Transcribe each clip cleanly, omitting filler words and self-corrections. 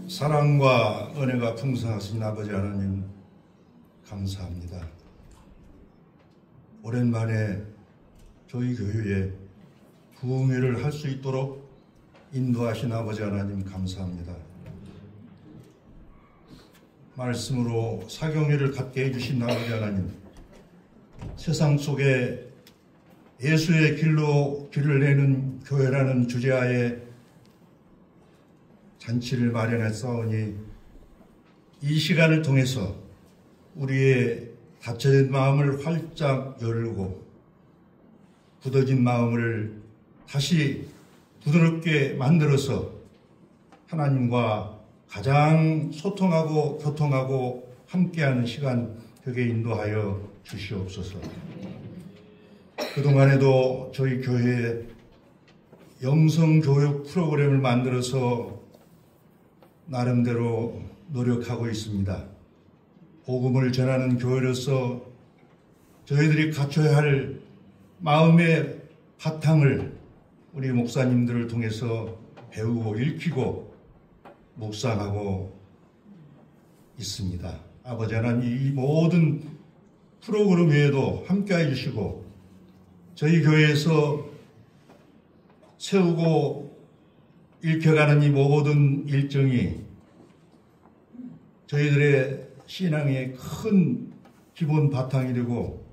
사랑과 은혜가 풍성하신 아버지 하나님 감사합니다. 오랜만에 저희 교회에 부흥회를 할 수 있도록 인도하신 아버지 하나님 감사합니다. 말씀으로 사경회를 갖게 해주신 아버지 하나님, 세상 속에 예수의 길로 길을 내는 교회라는 주제하에 잔치를 마련했사오니 이 시간을 통해서 우리의 닫혀진 마음을 활짝 열고 굳어진 마음을 다시 부드럽게 만들어서 하나님과 가장 소통하고 교통하고 함께하는 시간 되게 인도하여 주시옵소서. 그동안에도 저희 교회에 영성교육 프로그램을 만들어서 나름대로 노력하고 있습니다. 복음을 전하는 교회로서 저희들이 갖춰야 할 마음의 바탕을 우리 목사님들을 통해서 배우고 읽히고 묵상하고 있습니다. 아버지 하나님, 이 모든 프로그램 외에도 함께해 주시고 저희 교회에서 세우고 읽혀가는 이 모든 일정이 저희들의 신앙의 큰 기본 바탕이 되고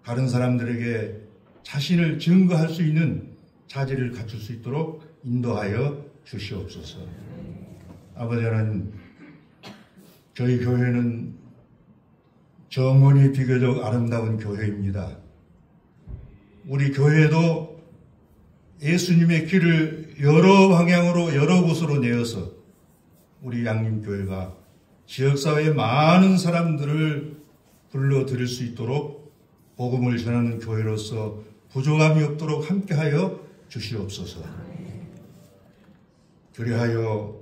다른 사람들에게 자신을 증거할 수 있는 자질을 갖출 수 있도록 인도하여 주시옵소서. 아버지 하나님, 저희 교회는 정원이 비교적 아름다운 교회입니다. 우리 교회도 예수님의 길을 여러 방향으로 여러 곳으로 내어서 우리 양림교회가 지역사회의 많은 사람들을 불러들일 수 있도록 복음을 전하는 교회로서 부족함이 없도록 함께하여 주시옵소서. 그리하여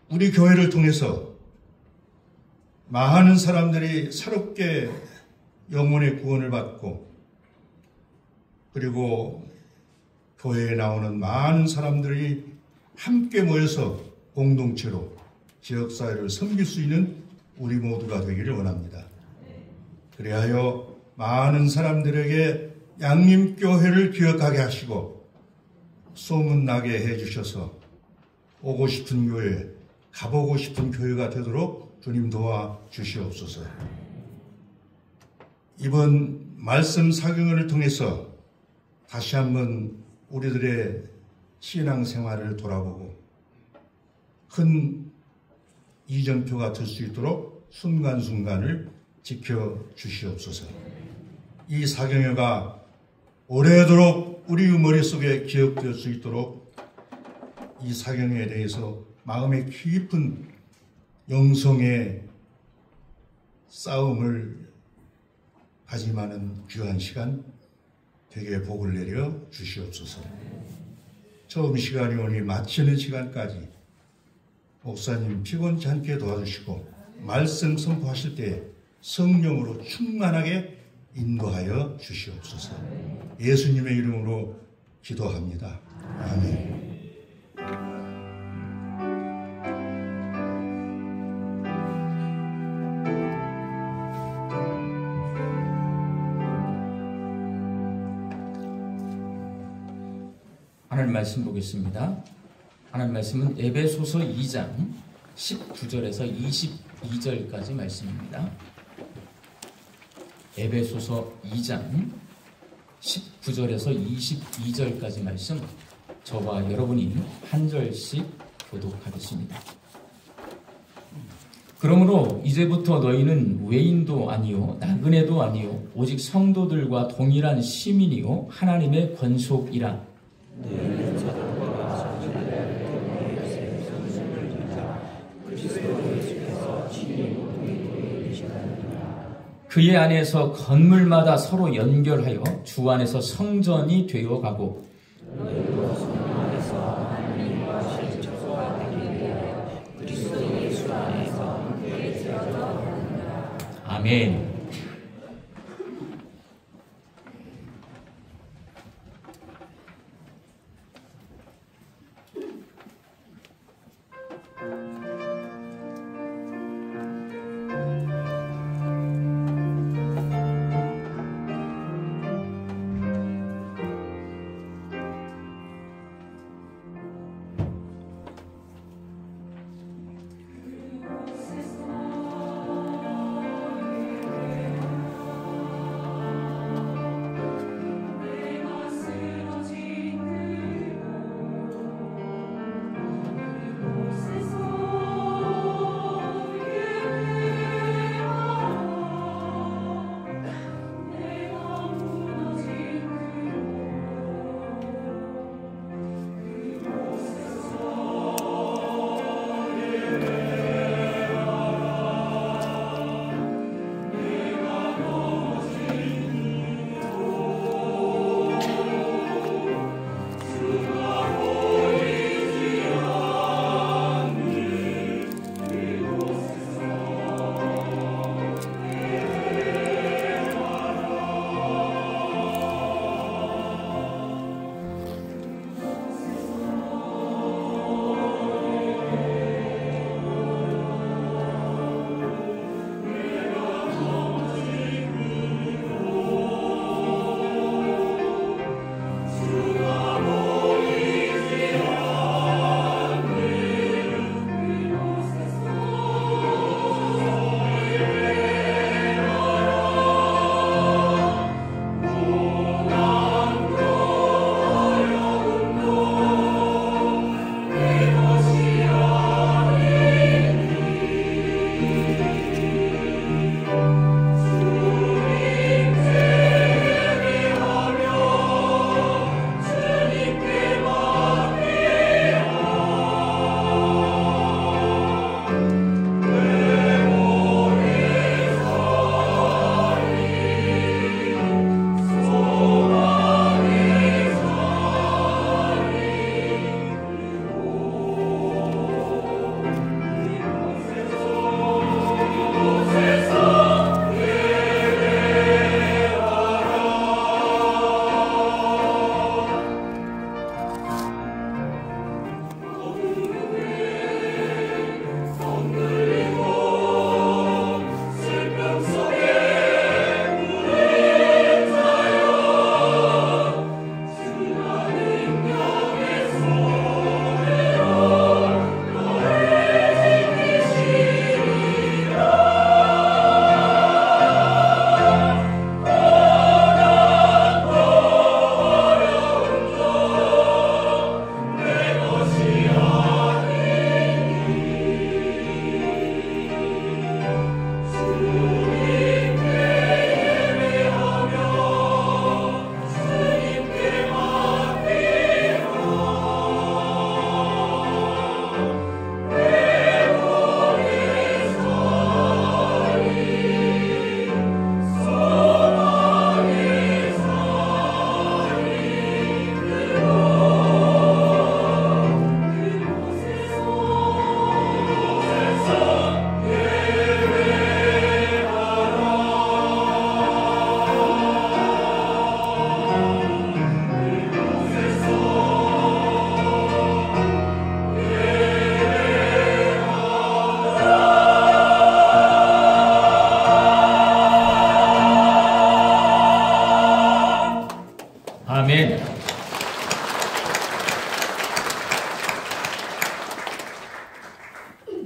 우리 교회를 통해서 많은 사람들이 새롭게 영혼의 구원을 받고 그리고 교회에 나오는 많은 사람들이 함께 모여서 공동체로 지역사회를 섬길 수 있는 우리 모두가 되기를 원합니다. 그리하여 많은 사람들에게 양림교회를 기억하게 하시고 소문나게 해주셔서 오고 싶은 교회, 가보고 싶은 교회가 되도록 주님 도와 주시옵소서. 이번 말씀 사경을 통해서 다시 한번 우리들의 신앙생활을 돌아보고 큰 이정표가 될 수 있도록 순간순간을 지켜주시옵소서. 이 사경회가 오래도록 우리의 머릿속에 기억될 수 있도록 이 사경회에 대해서 마음의 깊은 영성의 싸움을 가짐하는 귀한 시간 되게 복을 내려 주시옵소서. 처음 시간이 오니 마치는 시간까지 목사님 피곤치 않게 도와주시고 말씀 선포하실 때 성령으로 충만하게 인도하여 주시옵소서. 예수님의 이름으로 기도합니다. 아멘. 하나님 말씀 보겠습니다. 하나님 말씀은 에베소서 2장 19절에서 22절까지 말씀입니다. 에베소서 2장 19절에서 22절까지 말씀, 저와 여러분이 한 절씩 교독하겠습니다. 그러므로 이제부터 너희는 외인도 아니요 나그네도 아니요 오직 성도들과 동일한 시민이요 하나님의 권속이라. 그의 안에서 건물마다 서로 연결하여 주 안에서 성전이 되어가고 아멘.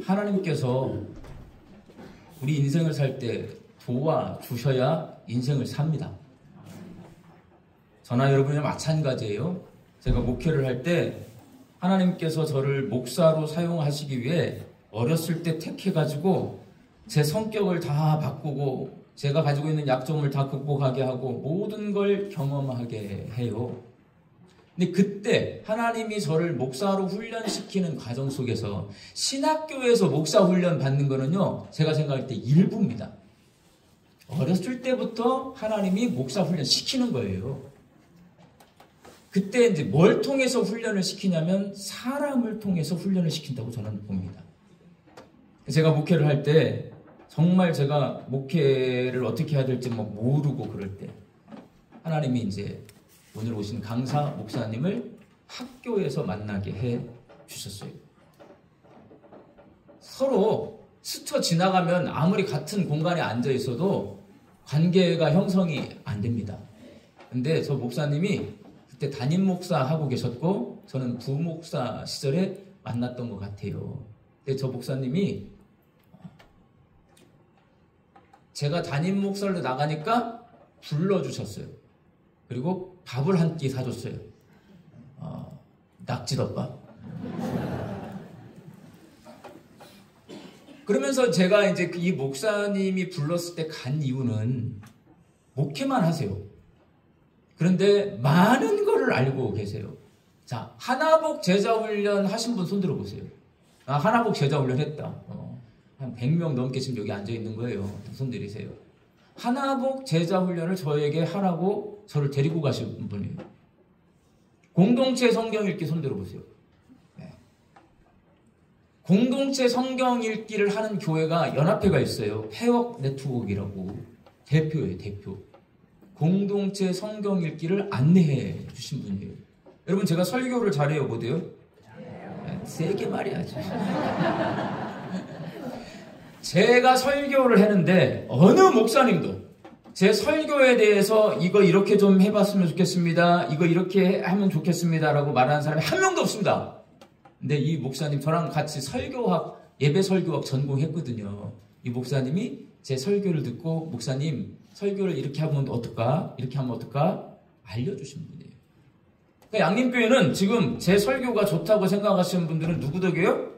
하나님께서 우리 인생을 살 때 도와주셔야 인생을 삽니다. 저나 여러분이랑 마찬가지예요. 제가 목회를 할 때 하나님께서 저를 목사로 사용하시기 위해 어렸을 때 택해가지고 제 성격을 다 바꾸고 제가 가지고 있는 약점을 다 극복하게 하고 모든 걸 경험하게 해요. 근데 그때 하나님이 저를 목사로 훈련시키는 과정 속에서 신학교에서 목사 훈련 받는 거는요, 제가 생각할 때 일부입니다. 어렸을 때부터 하나님이 목사 훈련 시키는 거예요. 그때 이제 뭘 통해서 훈련을 시키냐면 사람을 통해서 훈련을 시킨다고 저는 봅니다. 제가 목회를 할 때 정말 제가 목회를 어떻게 해야 될지 막 모르고 그럴 때 하나님이 이제 오늘 오신 강사 목사님을 학교에서 만나게 해 주셨어요. 서로 스쳐 지나가면 아무리 같은 공간에 앉아 있어도 관계가 형성이 안 됩니다. 근데 저 목사님이 그때 담임 목사 하고 계셨고 저는 부목사 시절에 만났던 것 같아요. 근데 저 목사님이 제가 담임 목사로 나가니까 불러주셨어요. 그리고 밥을 한 끼 사줬어요. 낙지덮밥. 그러면서 제가 이제 이 목사님이 불렀을 때 간 이유는 목회만 하세요. 그런데 많은 거를 알고 계세요. 자, 하나복 제자훈련 하신 분 손 들어보세요. 하나복 제자훈련 했다. 한 100명 넘게 지금 여기 앉아있는 거예요. 손 들이세요. 하나복 제자훈련을 저에게 하라고 저를 데리고 가신 분이에요. 공동체 성경 읽기 손 들어보세요. 네. 공동체 성경 읽기를 하는 교회가 연합회가 있어요. 폐역 네트워크라고. 대표예요, 대표. 공동체 성경 읽기를 안내해 주신 분이에요. 여러분, 제가 설교를 잘해요, 못해요? 네, 세게 말해야지. 제가 설교를 했는데 어느 목사님도 제 설교에 대해서 이거 이렇게 좀 해봤으면 좋겠습니다. 이거 이렇게 하면 좋겠습니다. 라고 말하는 사람이 한 명도 없습니다. 근데 이 목사님 저랑 같이 설교학, 예배 설교학 전공했거든요. 이 목사님이 제 설교를 듣고 목사님 설교를 이렇게 하면 어떨까? 이렇게 하면 어떨까? 알려주신 분이에요. 그러니까 양림교회는 지금 제 설교가 좋다고 생각하시는 분들은 누구 덕이에요?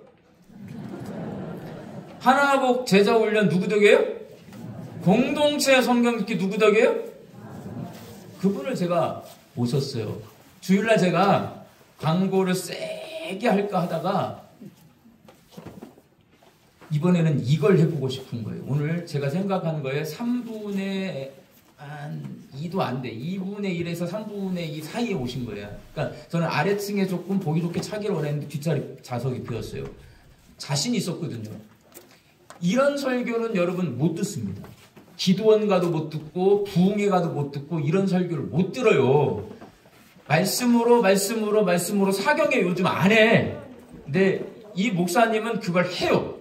하나복 제자훈련 누구 덕이에요? 공동체 성경 읽기 누구 덕이에요? 그분을 제가 모셨어요. 주일날 제가 광고를 세게 할까 하다가 이번에는 이걸 해보고 싶은 거예요. 오늘 제가 생각하는 거에 3분의 한 2도 안 돼. 2분의 1에서 3분의 2 사이에 오신 거예요. 그러니까 저는 아래층에 조금 보기 좋게 차기를 원했는데 뒷자리 좌석이 비었어요. 자신이 있었거든요. 이런 설교는 여러분 못 듣습니다. 기도원 가도 못 듣고 부흥회 가도 못 듣고 이런 설교를 못 들어요. 말씀으로 사경에 요즘 안 해. 근데 이 목사님은 그걸 해요.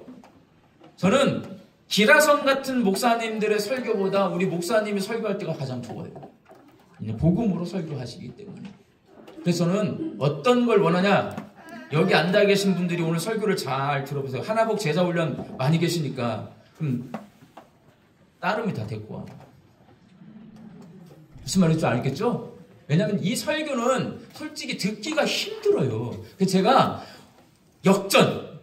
저는 기라성 같은 목사님들의 설교보다 우리 목사님이 설교할 때가 가장 좋아요. 복음으로 설교하시기 때문에. 그래서 저는 어떤 걸 원하냐? 여기 앉아 계신 분들이 오늘 설교를 잘 들어보세요. 하나복 제자훈련 많이 계시니까 그럼 따름이 다 데리고 와. 무슨 말인지 알겠죠? 왜냐하면 이 설교는 솔직히 듣기가 힘들어요. 그래서 제가 역전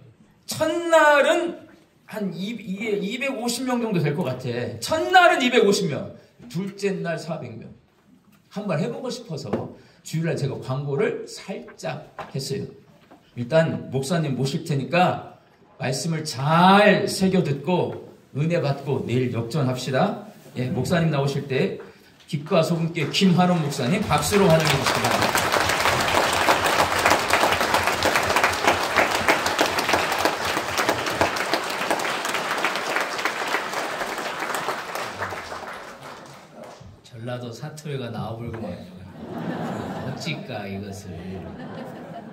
첫날은 한 250명 정도 될 것 같아. 첫날은 250명, 둘째 날 400명. 한번 해보고 싶어서 주일날 제가 광고를 살짝 했어요. 일단 목사님 모실 테니까 말씀을 잘 새겨 듣고 은혜 받고 내일 역전합시다. 예, 목사님 나오실 때 빛과 소금께 김한원 목사님 박수로 환영해 주시기 바랍니다. 전라도 사투리가 나와버리고만 어찌까 이것을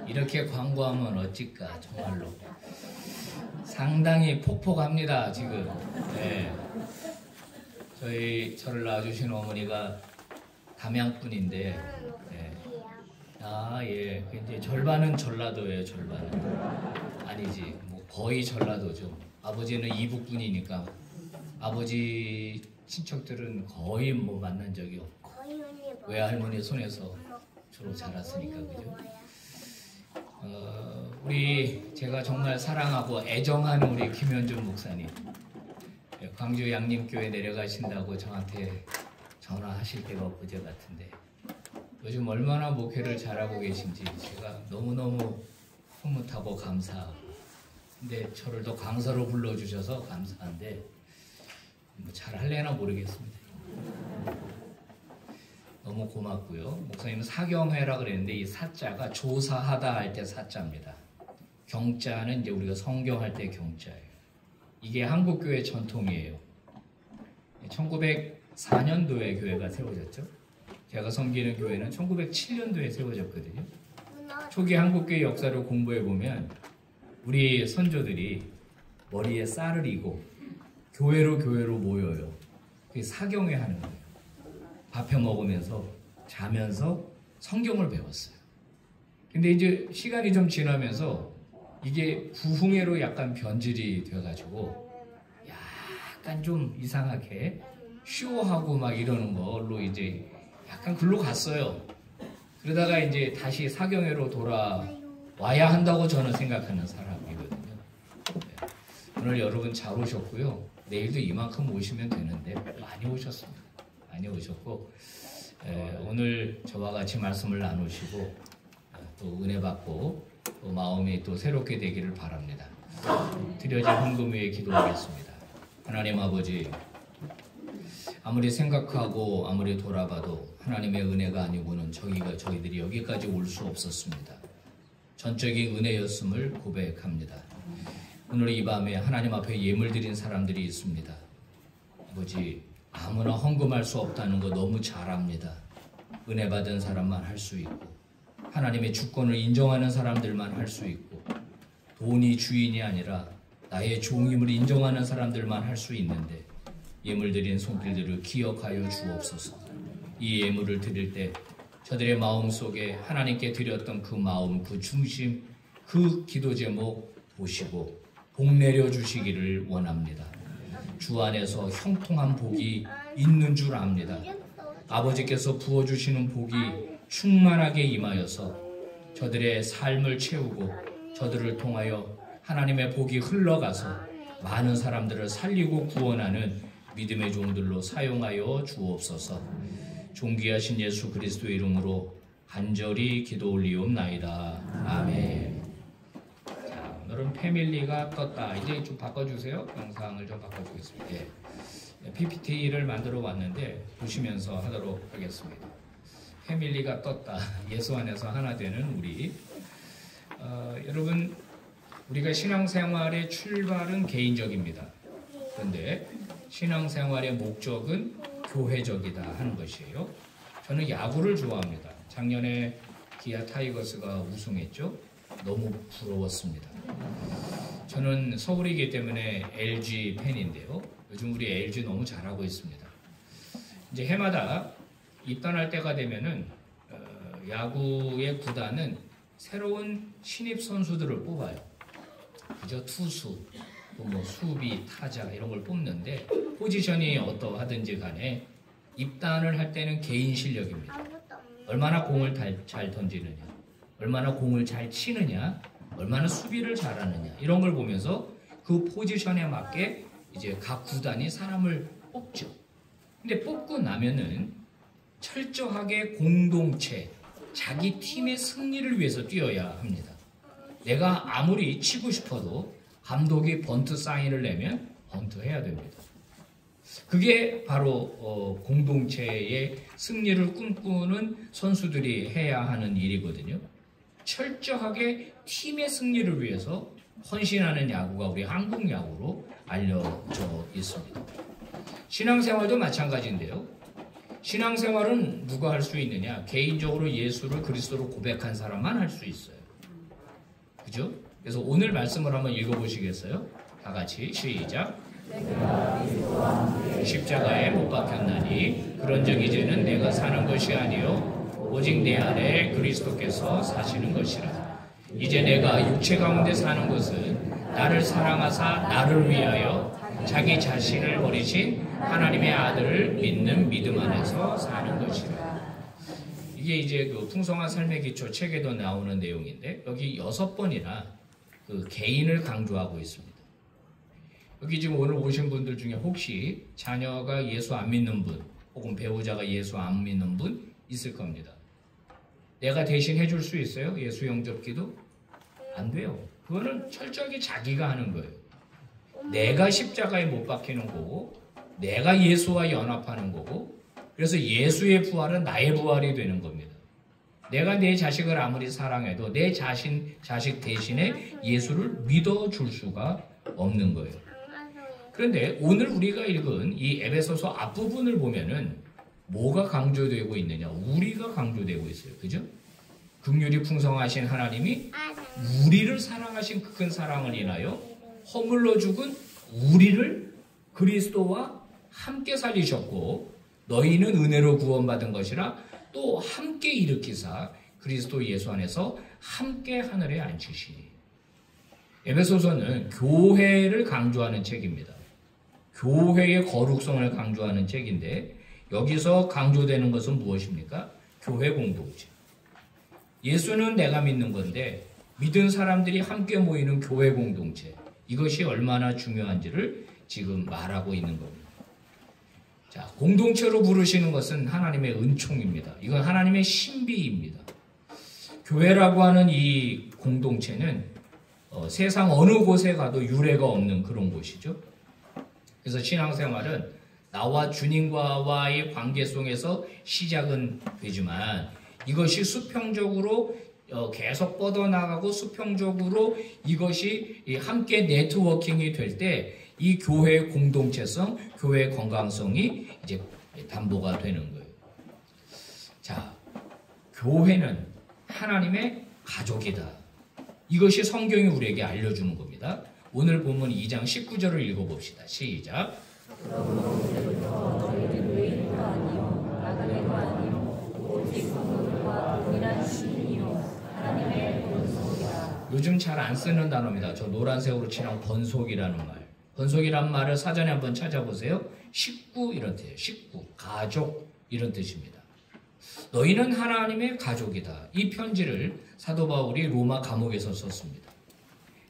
이렇게 광고하면 어찌까 정말로 상당히 폭폭합니다 지금. 네. 저를 낳아주신 어머니가 담양분인데 예. 아 예. 근데 절반은 전라도예요. 절반은 아니지. 뭐 거의 전라도죠. 아버지는 이북분이니까 아버지 친척들은 거의 뭐 만난 적이 없고 외할머니 손에서 주로 자랐으니까 그죠. 우리 제가 정말 사랑하고 애정하는 우리 김현준 목사님 광주 양림교회 내려가신다고 저한테 전화하실 때가 엊그제 같은데 요즘 얼마나 목회를 잘하고 계신지 제가 너무너무 흐뭇하고 감사하고 근데 저를 더 강사로 불러주셔서 감사한데 뭐 잘할래나 모르겠습니다. 너무 고맙고요. 목사님은 사경회라 그랬는데 이 사자가 조사하다 할 때 사자입니다. 경자는 이제 우리가 성경할 때 경자예요. 이게 한국교회 전통이에요. 1904년도에 교회가 세워졌죠. 제가 섬기는 교회는 1907년도에 세워졌거든요. 초기 한국교회 역사를 공부해 보면 우리 선조들이 머리에 쌀을 이고 교회로 모여요. 그게 사경회 하는 거예요. 밥해 먹으면서 자면서 성경을 배웠어요. 근데 이제 시간이 좀 지나면서 이게 부흥회로 약간 변질이 돼가지고 약간 좀 이상하게 쇼하고 막 이러는 걸로 이제 약간 글로 갔어요. 그러다가 이제 다시 사경회로 돌아와야 한다고 저는 생각하는 사람이거든요. 네. 오늘 여러분 잘 오셨고요. 내일도 이만큼 오시면 되는데 많이 오셨습니다. 많이 오셨고 오늘 저와 같이 말씀을 나누시고 또 은혜 받고 또 마음이 또 새롭게 되기를 바랍니다. 드려진 헌금 위에 기도하겠습니다. 하나님 아버지 아무리 생각하고 아무리 돌아봐도 하나님의 은혜가 아니고는 저희들이 여기까지 올 수 없었습니다. 전적인 은혜였음을 고백합니다. 오늘 이 밤에 하나님 앞에 예물 드린 사람들이 있습니다. 아버지 아무나 헌금할 수 없다는 거 너무 잘 압니다. 은혜 받은 사람만 할 수 있고 하나님의 주권을 인정하는 사람들만 할 수 있고 돈이 주인이 아니라 나의 종임을 인정하는 사람들만 할 수 있는데 예물 드린 손길들을 기억하여 주옵소서. 이 예물을 드릴 때 저들의 마음속에 하나님께 드렸던 그 마음, 그 중심, 그 기도 제목 보시고 복 내려 주시기를 원합니다. 주 안에서 형통한 복이 있는 줄 압니다. 아버지께서 부어주시는 복이 충만하게 임하여서 저들의 삶을 채우고 저들을 통하여 하나님의 복이 흘러가서 많은 사람들을 살리고 구원하는 믿음의 종들로 사용하여 주옵소서. 존귀하신 예수 그리스도의 이름으로 간절히 기도 올리옵나이다. 아멘. 자, 오늘은 패밀리가 떴다. 이제 좀 바꿔주세요. 영상을 좀 바꿔주겠습니다. 예. PPT를 만들어 왔는데 보시면서 하도록 하겠습니다. 패밀리가 떴다. 예수 안에서 하나 되는 우리. 여러분 우리가 신앙생활의 출발은 개인적입니다. 그런데 신앙생활의 목적은 교회적이다 하는 것이에요. 저는 야구를 좋아합니다. 작년에 기아 타이거스가 우승했죠. 너무 부러웠습니다. 저는 서울이기 때문에 LG 팬인데요. 요즘 우리 LG 너무 잘하고 있습니다. 이제 해마다 입단할 때가 되면은 야구의 구단은 새로운 신입 선수들을 뽑아요. 그저 투수, 또 뭐 수비, 타자 이런 걸 뽑는데 포지션이 어떠하든지 간에 입단을 할 때는 개인 실력입니다. 얼마나 공을 잘 던지느냐, 얼마나 공을 잘 치느냐, 얼마나 수비를 잘하느냐 이런 걸 보면서 그 포지션에 맞게 이제 각 구단이 사람을 뽑죠. 근데 뽑고 나면은 철저하게 공동체, 자기 팀의 승리를 위해서 뛰어야 합니다. 내가 아무리 치고 싶어도 감독이 번트 사인을 내면 번트 해야 됩니다. 그게 바로 공동체의 승리를 꿈꾸는 선수들이 해야 하는 일이거든요. 철저하게 팀의 승리를 위해서 헌신하는 야구가 우리 한국 야구로 알려져 있습니다. 신앙생활도 마찬가지인데요. 신앙생활은 누가 할 수 있느냐? 개인적으로 예수를 그리스도로 고백한 사람만 할 수 있어요. 그죠? 그래서 오늘 말씀을 한번 읽어보시겠어요? 다 같이 시작. 십자가에 못 박혔나니 그런즉 이제는 내가 사는 것이 아니요 오직 내 안에 그리스도께서 사시는 것이라. 이제 내가 육체 가운데 사는 것은 나를 사랑하사 나를 위하여 자기 자신을 버리신 하나님의 아들을 믿는 믿음 안에서 사는 것이라. 이게 이제 그 풍성한 삶의 기초 책에도 나오는 내용인데 여기 6번이나 그 개인을 강조하고 있습니다. 여기 지금 오늘 오신 분들 중에 혹시 자녀가 예수 안 믿는 분 혹은 배우자가 예수 안 믿는 분 있을 겁니다. 내가 대신 해줄 수 있어요? 예수 영접 기도? 안 돼요. 그거는 철저하게 자기가 하는 거예요. 내가 십자가에 못 박히는 거고 내가 예수와 연합하는 거고 그래서 예수의 부활은 나의 부활이 되는 겁니다. 내가 내 자식을 아무리 사랑해도 내 자식 대신에 예수를 믿어줄 수가 없는 거예요. 그런데 오늘 우리가 읽은 이 에베소서 앞부분을 보면은 뭐가 강조되고 있느냐? 우리가 강조되고 있어요. 그죠? 긍휼이 풍성하신 하나님이 우리를 사랑하신 그 큰 사랑을 인하여 허물러 죽은 우리를 그리스도와 함께 살리셨고 너희는 은혜로 구원받은 것이라 또 함께 일으키사 그리스도 예수 안에서 함께 하늘에 앉히시니. 에베소서는 교회를 강조하는 책입니다. 교회의 거룩성을 강조하는 책인데 여기서 강조되는 것은 무엇입니까? 교회 공동체. 예수는 내가 믿는 건데 믿은 사람들이 함께 모이는 교회 공동체. 이것이 얼마나 중요한지를 지금 말하고 있는 겁니다. 자, 공동체로 부르시는 것은 하나님의 은총입니다. 이건 하나님의 신비입니다. 교회라고 하는 이 공동체는 세상 어느 곳에 가도 유례가 없는 그런 곳이죠. 그래서 신앙생활은 나와 주님과의 관계 속에서 시작은 되지만 이것이 수평적으로 계속 뻗어나가고 수평적으로 이것이 함께 네트워킹이 될 때 이 교회의 공동체성, 교회의 건강성이 이제 담보가 되는 거예요. 자, 교회는 하나님의 가족이다. 이것이 성경이 우리에게 알려주는 겁니다. 오늘 본문 2장 19절을 읽어봅시다. 시작. 요즘 잘 안 쓰는 단어입니다. 저 노란색으로 칠한 번속이라는 말. 번속이란 말을 사전에 한번 찾아보세요. 식구 이런 뜻이에요. 식구, 가족 이런 뜻입니다. 너희는 하나님의 가족이다. 이 편지를 사도 바울이 로마 감옥에서 썼습니다.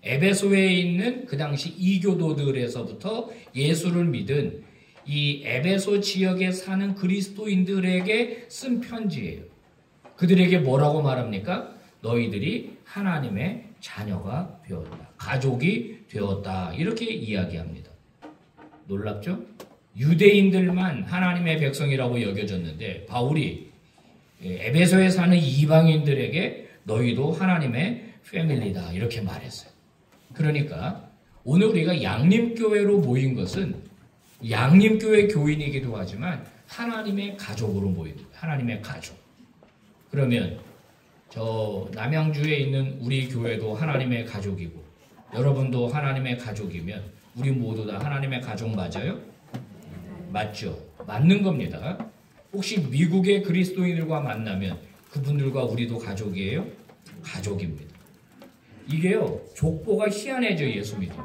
에베소에 있는 그 당시 이교도들에서부터 예수를 믿은 이 에베소 지역에 사는 그리스도인들에게 쓴 편지예요. 그들에게 뭐라고 말합니까? 너희들이 하나님의 자녀가 되었다. 가족이 되었다. 이렇게 이야기합니다. 놀랍죠? 유대인들만 하나님의 백성이라고 여겨졌는데 바울이 에베소에 사는 이방인들에게 너희도 하나님의 패밀리다. 이렇게 말했어요. 그러니까 오늘 우리가 양림교회로 모인 것은 양림교회 교인이기도 하지만 하나님의 가족으로 모인 거예요. 하나님의 가족. 그러면 저 남양주에 있는 우리 교회도 하나님의 가족이고 여러분도 하나님의 가족이면 우리 모두 다 하나님의 가족 맞아요? 맞죠? 맞는 겁니다. 혹시 미국의 그리스도인들과 만나면 그분들과 우리도 가족이에요? 가족입니다. 이게요, 족보가 희한해져 예수 믿으면.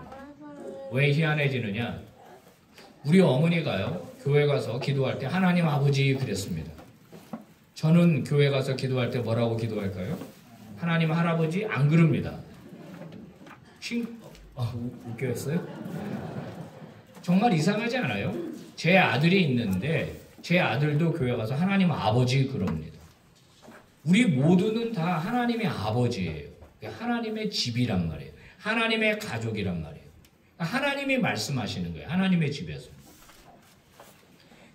왜 희한해지느냐? 우리 어머니가요, 교회 가서 기도할 때 하나님 아버지 그랬습니다. 저는 교회 가서 기도할 때 뭐라고 기도할까요? 하나님 할아버지 안 그럽니다. 웃겼어요? 정말 이상하지 않아요? 제 아들이 있는데 제 아들도 교회 가서 하나님 아버지 그럽니다. 우리 모두는 다 하나님의 아버지예요. 하나님의 집이란 말이에요. 하나님의 가족이란 말이에요. 하나님이 말씀하시는 거예요. 하나님의 집에서.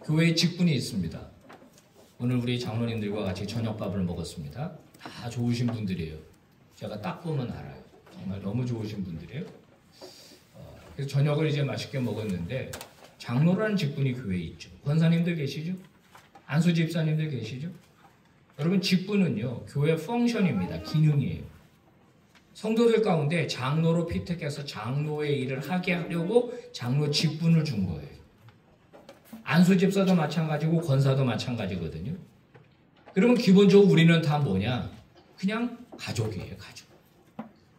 교회에 직분이 있습니다. 오늘 우리 장로님들과 같이 저녁밥을 먹었습니다. 다 좋으신 분들이에요. 제가 딱 보면 알아요. 정말 너무 좋으신 분들이에요. 그래서 저녁을 이제 맛있게 먹었는데 장로라는 직분이 교회에 있죠. 권사님들 계시죠? 안수 집사님들 계시죠? 여러분 직분은요. 교회 펑션입니다. 기능이에요. 성도들 가운데 장로로 피택해서 장로의 일을 하게 하려고 장로 직분을 준 거예요. 안수 집사도 마찬가지고 권사도 마찬가지거든요. 그러면 기본적으로 우리는 다 뭐냐? 그냥 가족이에요. 가족.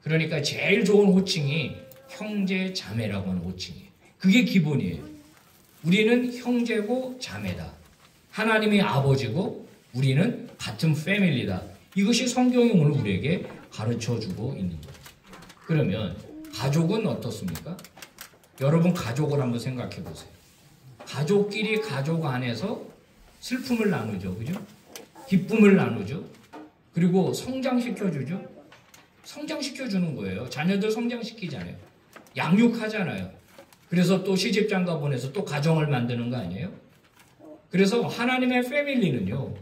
그러니까 제일 좋은 호칭이 형제 자매라고 하는 호칭이에요. 그게 기본이에요. 우리는 형제고 자매다. 하나님의 아버지고 우리는 같은 패밀리다. 이것이 성경이 오늘 우리에게 가르쳐주고 있는 거예요. 그러면 가족은 어떻습니까? 여러분 가족을 한번 생각해 보세요. 가족끼리 가족 안에서 슬픔을 나누죠. 그죠? 기쁨을 나누죠. 그리고 성장시켜주죠. 성장시켜주는 거예요. 자녀들 성장시키잖아요. 양육하잖아요. 그래서 또 시집장가 보내서 또 가정을 만드는 거 아니에요? 그래서 하나님의 패밀리는요.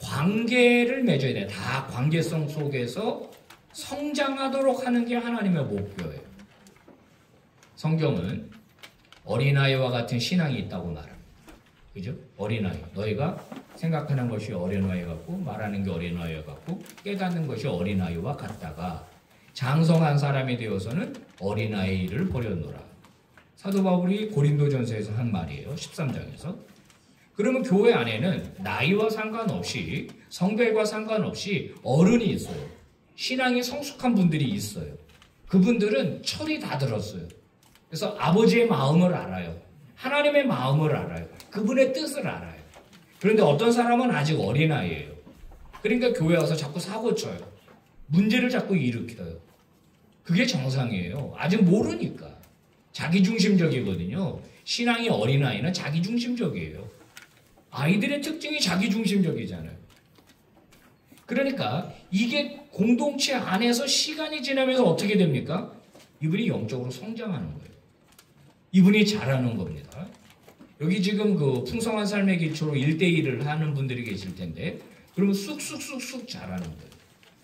관계를 맺어야 돼요. 다 관계성 속에서 성장하도록 하는 게 하나님의 목표예요. 성경은 어린아이와 같은 신앙이 있다고 말합니다. 그죠? 어린아이. 너희가 생각하는 것이 어린아이 같고 말하는 게 어린아이 같고 깨닫는 것이 어린아이와 같다가 장성한 사람이 되어서는 어린아이를 버렸노라. 사도 바울이 고린도전서에서 한 말이에요. 13장에서. 그러면 교회 안에는 나이와 상관없이 성별과 상관없이 어른이 있어요. 신앙이 성숙한 분들이 있어요. 그분들은 철이 다 들었어요. 그래서 아버지의 마음을 알아요. 하나님의 마음을 알아요. 그분의 뜻을 알아요. 그런데 어떤 사람은 아직 어린아이예요. 그러니까 교회 와서 자꾸 사고쳐요. 문제를 자꾸 일으켜요. 그게 정상이에요. 아직 모르니까. 자기중심적이거든요. 신앙이 어린아이는 자기중심적이에요. 아이들의 특징이 자기중심적이잖아요. 그러니까 이게 공동체 안에서 시간이 지나면서 어떻게 됩니까? 이분이 영적으로 성장하는 거예요. 이분이 자라는 겁니다. 여기 지금 그 풍성한 삶의 기초로 1대1을 하는 분들이 계실 텐데 그러면 쑥쑥쑥쑥 자라는 거예요.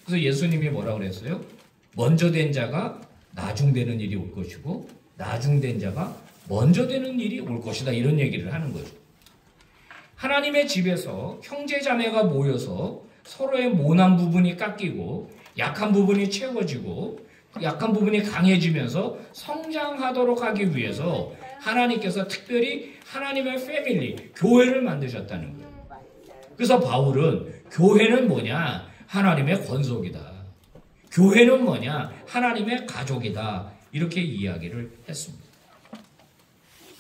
그래서 예수님이 뭐라고 그랬어요? 먼저 된 자가 나중되는 일이 올 것이고 나중된 자가 먼저 되는 일이 올 것이다. 이런 얘기를 하는 거죠. 하나님의 집에서 형제자매가 모여서 서로의 모난 부분이 깎이고 약한 부분이 채워지고 약한 부분이 강해지면서 성장하도록 하기 위해서 하나님께서 특별히 하나님의 패밀리, 교회를 만드셨다는 거예요. 그래서 바울은 교회는 뭐냐? 하나님의 권속이다. 교회는 뭐냐? 하나님의 가족이다. 이렇게 이야기를 했습니다.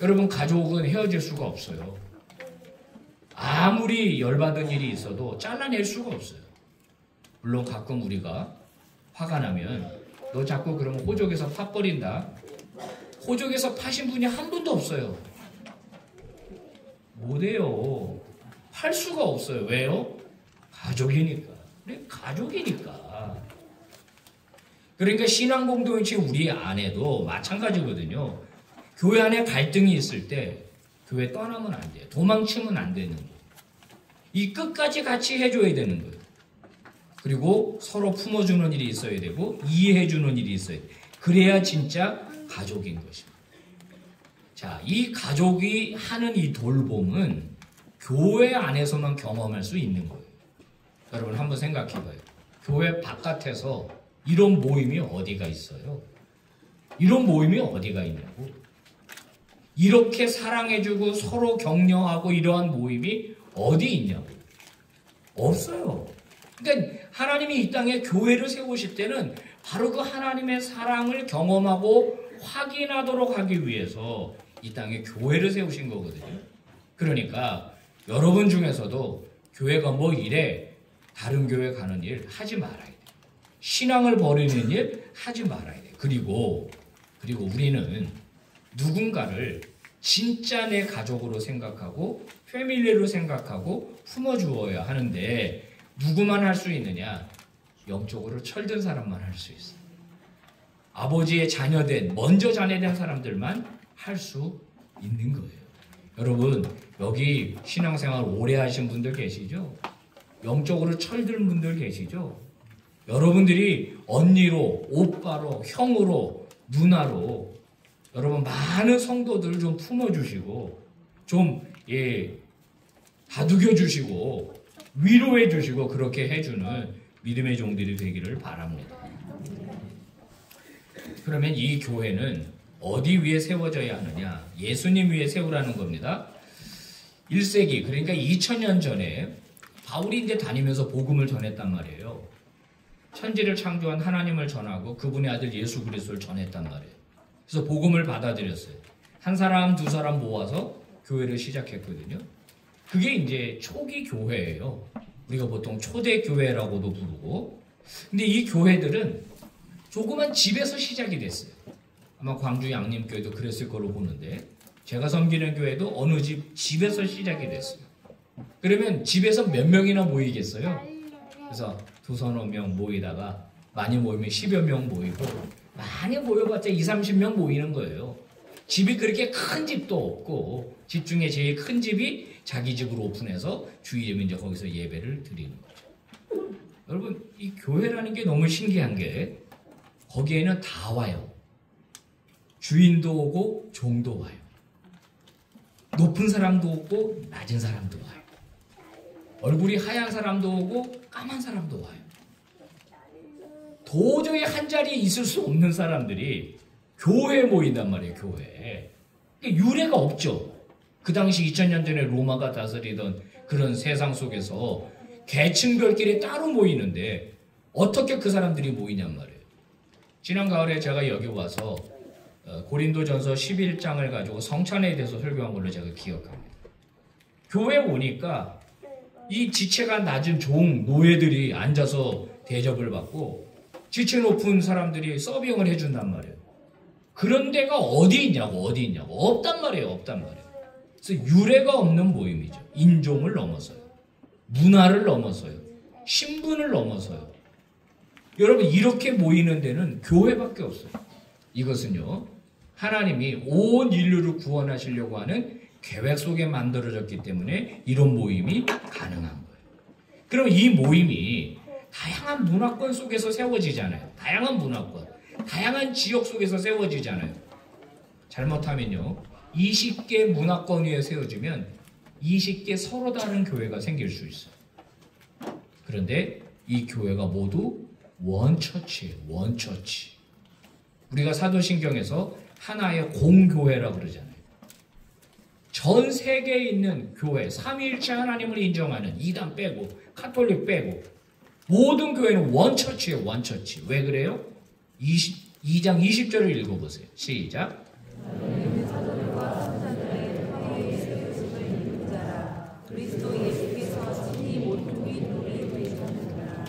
여러분 가족은 헤어질 수가 없어요. 아무리 열받은 일이 있어도 잘라낼 수가 없어요. 물론 가끔 우리가 화가 나면 너 자꾸 그러면 호적에서 파 버린다. 호적에서 파신 분이 한 분도 없어요. 못해요. 팔 수가 없어요. 왜요? 가족이니까. 우리 가족이니까. 그러니까 신앙 공동체 우리 안에도 마찬가지거든요. 교회 안에 갈등이 있을 때 교회 떠나면 안 돼요. 도망치면 안 되는 거예요. 이 끝까지 같이 해줘야 되는 거예요. 그리고 서로 품어주는 일이 있어야 되고 이해해주는 일이 있어야 돼요. 그래야 진짜 가족인 것입니다. 자, 이 가족이 하는 이 돌봄은 교회 안에서만 경험할 수 있는 거예요. 여러분 한번 생각해봐요. 교회 바깥에서 이런 모임이 어디가 있어요? 이런 모임이 어디가 있냐고. 이렇게 사랑해주고 서로 격려하고 이러한 모임이 어디 있냐고. 없어요. 그러니까 하나님이 이 땅에 교회를 세우실 때는 바로 그 하나님의 사랑을 경험하고 확인하도록 하기 위해서 이 땅에 교회를 세우신 거거든요. 그러니까 여러분 중에서도 교회가 뭐 이래 다른 교회 가는 일 하지 말아야 돼. 신앙을 버리는 일 하지 말아야 돼. 그리고 우리는 누군가를 진짜 내 가족으로 생각하고 패밀리로 생각하고 품어주어야 하는데 누구만 할 수 있느냐? 영적으로 철든 사람만 할 수 있어요. 아버지의 자녀된 먼저 자녀된 사람들만 할 수 있는 거예요. 여러분 여기 신앙생활 오래 하신 분들 계시죠? 영적으로 철든 분들 계시죠? 여러분들이 언니로, 오빠로, 형으로, 누나로 여러분 많은 성도들 좀 품어주시고 좀 다독여주시고 위로해주시고 그렇게 해주는 믿음의 종들이 되기를 바랍니다. 그러면 이 교회는 어디 위에 세워져야 하느냐? 예수님 위에 세우라는 겁니다. 1세기 그러니까 2000년 전에 바울이 이제 다니면서 복음을 전했단 말이에요. 천지를 창조한 하나님을 전하고 그분의 아들 예수 그리스도를 전했단 말이에요. 그래서 복음을 받아들였어요. 한 사람, 두 사람 모아서 교회를 시작했거든요. 그게 이제 초기 교회예요. 우리가 보통 초대 교회라고도 부르고. 근데 이 교회들은 조그만 집에서 시작이 됐어요. 아마 광주 양림교회도 그랬을 거로 보는데 제가 섬기는 교회도 어느 집에서 시작이 됐어요. 그러면 집에서 몇 명이나 모이겠어요? 그래서 두서너 명 모이다가 많이 모이면 10여 명 모이고 많이 모여봤자 20, 30명 모이는 거예요. 집이 그렇게 큰 집도 없고 집 중에 제일 큰 집이 자기 집으로 오픈해서 주일이면 이제 거기서 예배를 드리는 거죠. 여러분 이 교회라는 게 너무 신기한 게 거기에는 다 와요. 주인도 오고 종도 와요. 높은 사람도 오고 낮은 사람도 와요. 얼굴이 하얀 사람도 오고 까만 사람도 와요. 도저히 한 자리에 있을 수 없는 사람들이 교회에 모인단 말이에요. 교회에. 유례가 없죠. 그 당시 2000년 전에 로마가 다스리던 그런 세상 속에서 계층별끼리 따로 모이는데 어떻게 그 사람들이 모이냔 말이에요. 지난 가을에 제가 여기 와서 고린도전서 11장을 가지고 성찬에 대해서 설교한 걸로 제가 기억합니다. 교회 오니까 이 지체가 낮은 종, 노예들이 앉아서 대접을 받고 지체 높은 사람들이 서빙을 해준단 말이에요. 그런 데가 어디 있냐고 없단 말이에요. 그래서 유례가 없는 모임이죠. 인종을 넘어서요. 문화를 넘어서요. 신분을 넘어서요. 여러분 이렇게 모이는 데는 교회밖에 없어요. 이것은요. 하나님이 온 인류를 구원하시려고 하는 계획 속에 만들어졌기 때문에 이런 모임이 가능한 거예요. 그럼 이 모임이 다양한 문화권 속에서 세워지잖아요. 다양한 문화권, 다양한 지역 속에서 세워지잖아요. 잘못하면요. 20개 문화권 위에 세워지면 20개 서로 다른 교회가 생길 수 있어요. 그런데 이 교회가 모두 원처치예요. 원처치. 우리가 사도신경에서 하나의 공교회라고 그러잖아요. 전 세계에 있는 교회, 삼위일체 하나님을 인정하는 이단 빼고 카톨릭 빼고 모든 교회는 원처치예요. 원처치. 왜 그래요? 2장 20절을 읽어보세요. 시작.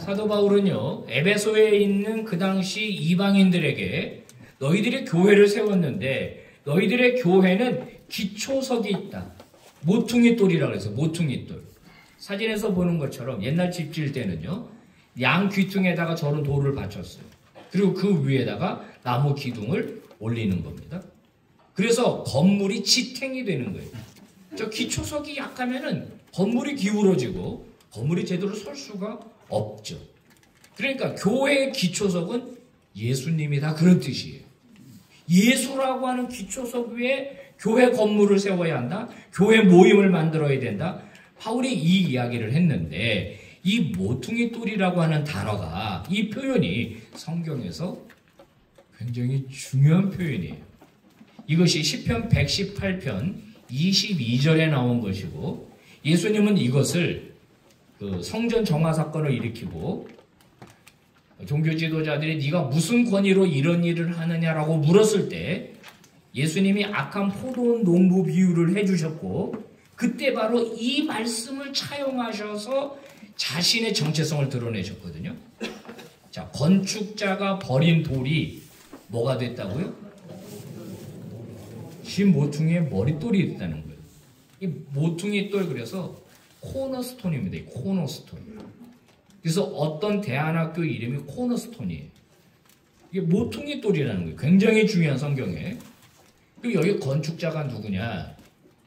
사도 바울은요. 에베소에 있는 그 당시 이방인들에게 너희들이 교회를 세웠는데 너희들의 교회는 기초석이 있다. 모퉁이 돌이라고 해서 모퉁이 돌. 사진에서 보는 것처럼 옛날 집 지을 때는요. 양 귀퉁에다가 저런 돌을 받쳤어요. 그리고 그 위에다가 나무 기둥을 올리는 겁니다. 그래서 건물이 지탱이 되는 거예요. 저 기초석이 약하면은 건물이 기울어지고 건물이 제대로 설 수가 없죠. 그러니까 교회의 기초석은 예수님이다 그런 뜻이에요. 예수라고 하는 기초석 위에 교회 건물을 세워야 한다. 교회 모임을 만들어야 된다. 바울이 이 이야기를 했는데 이 모퉁이 돌이라고 하는 단어가 이 표현이 성경에서 굉장히 중요한 표현이에요. 이것이 시편 118편 22절에 나온 것이고 예수님은 이것을 그 성전 정화 사건을 일으키고 종교 지도자들이 네가 무슨 권위로 이런 일을 하느냐라고 물었을 때 예수님이 악한 포도 농부 비유를 해주셨고 그때 바로 이 말씀을 차용하셔서 자신의 정체성을 드러내셨거든요. 자, 건축자가 버린 돌이 뭐가 됐다고요? 신 모퉁이의 머릿돌이 됐다는 거예요. 이 모퉁이 돌 그래서 코너스톤입니다. 이 코너스톤. 그래서 어떤 대안학교 이름이 코너스톤이에요. 이게 모퉁이 돌이라는 거예요. 굉장히 중요한 성경에. 그리고 여기 건축자가 누구냐?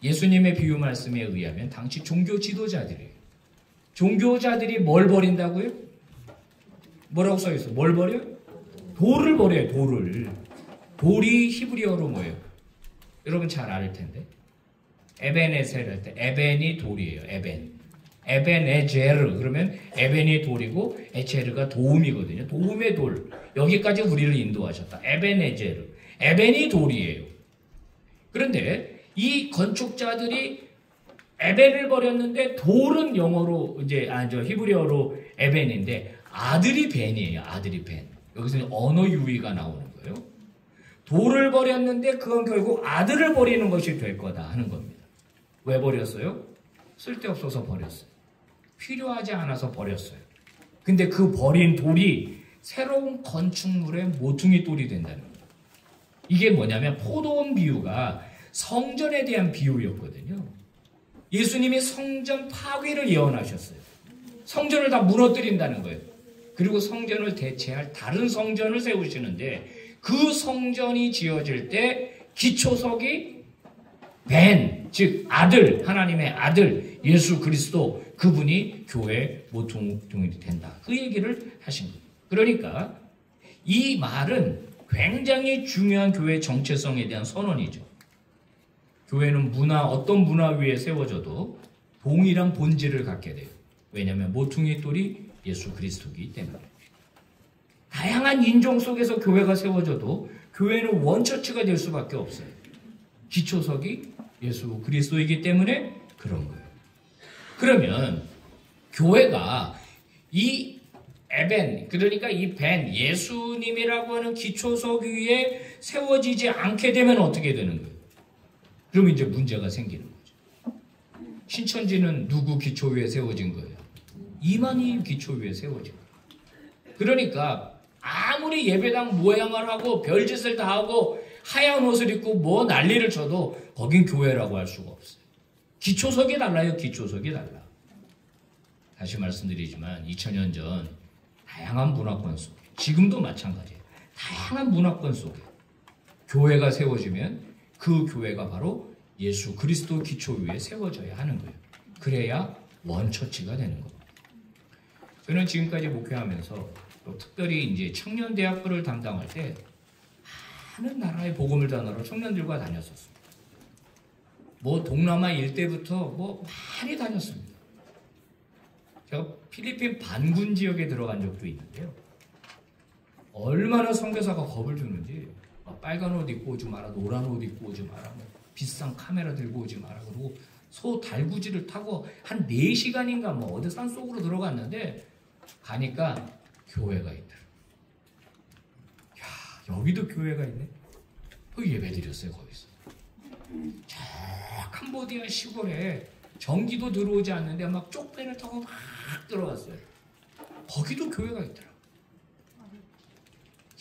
예수님의 비유 말씀에 의하면 당시 종교 지도자들이에요. 종교자들이 뭘 버린다고요? 뭐라고 써있어요? 뭘 버려요? 돌을 버려요. 돌을. 돌이 히브리어로 뭐예요? 여러분 잘 알 텐데. 에벤에셀 할 때 에벤이 돌이에요. 에벤에제르 그러면 에벤이 돌이고 에체르가 도움이거든요. 도움의 돌. 여기까지 우리를 인도하셨다. 에벤에제르. 에벤이 돌이에요. 그런데 이 건축자들이 에벤을 버렸는데 돌은 영어로 이제 히브리어로 에벤인데 아들이 벤이에요. 아들이 벤. 여기서 언어 유희가 나오는 거예요. 돌을 버렸는데 그건 결국 아들을 버리는 것이 될 거다 하는 겁니다. 왜 버렸어요? 쓸데없어서 버렸어요. 필요하지 않아서 버렸어요. 근데 그 버린 돌이 새로운 건축물의 모퉁이 돌이 된다는 거예요. 이게 뭐냐면 포도원 비유가 성전에 대한 비유였거든요. 예수님이 성전 파괴를 예언하셨어요. 성전을 다 무너뜨린다는 거예요. 그리고 성전을 대체할 다른 성전을 세우시는데 그 성전이 지어질 때 기초석이 벤, 즉 아들, 하나님의 아들 예수 그리스도, 그분이 교회 모퉁이 된다. 그 얘기를 하신 거예요. 그러니까 이 말은 굉장히 중요한 교회 정체성에 대한 선언이죠. 교회는 어떤 문화 위에 세워져도 동일한 본질을 갖게 돼요. 왜냐하면 모퉁이 돌이 예수 그리스도이기 때문에. 다양한 인종 속에서 교회가 세워져도 교회는 원처치가 될 수밖에 없어요. 기초석이 예수 그리스도이기 때문에 그런 거예요. 그러면 교회가 이 에벤, 그러니까 이 벤, 예수님이라고 하는 기초석 위에 세워지지 않게 되면 어떻게 되는 거예요? 그러면 이제 문제가 생기는 거죠. 신천지는 누구 기초 위에 세워진 거예요? 이만희 기초 위에 세워진 거예요. 그러니까 아무리 예배당 모양을 하고 별짓을 다 하고 하얀 옷을 입고 뭐 난리를 쳐도 거긴 교회라고 할 수가 없어요. 기초석이 달라요. 기초석이 달라. 다시 말씀드리지만 2000년 전 다양한 문화권 속에, 지금도 마찬가지예요. 다양한 문화권 속에 교회가 세워지면 그 교회가 바로 예수 그리스도 기초 위에 세워져야 하는 거예요. 그래야 원처치가 되는 겁니다. 저는 지금까지 목회하면서 또 특별히 이제 청년대학부를 담당할 때 많은 나라의 복음을 전하러 청년들과 다녔었습니다. 뭐 동남아 일대부터 뭐 많이 다녔습니다. 제가 필리핀 반군 지역에 들어간 적도 있는데요. 얼마나 선교사가 겁을 주는지 빨간 옷 입고 오지 마라, 노란 옷 입고 오지 마라, 비싼 카메라 들고 오지 마라, 그리고 소 달구지를 타고 한 4시간인가 뭐 어디 산속으로 들어갔는데 가니까 교회가 있더라. 야, 여기도 교회가 있네. 그 예배 드렸어요, 거기서. 저 캄보디아 시골에 전기도 들어오지 않는데 막 쪽배를 타고 막 들어갔어요. 거기도 교회가 있더라.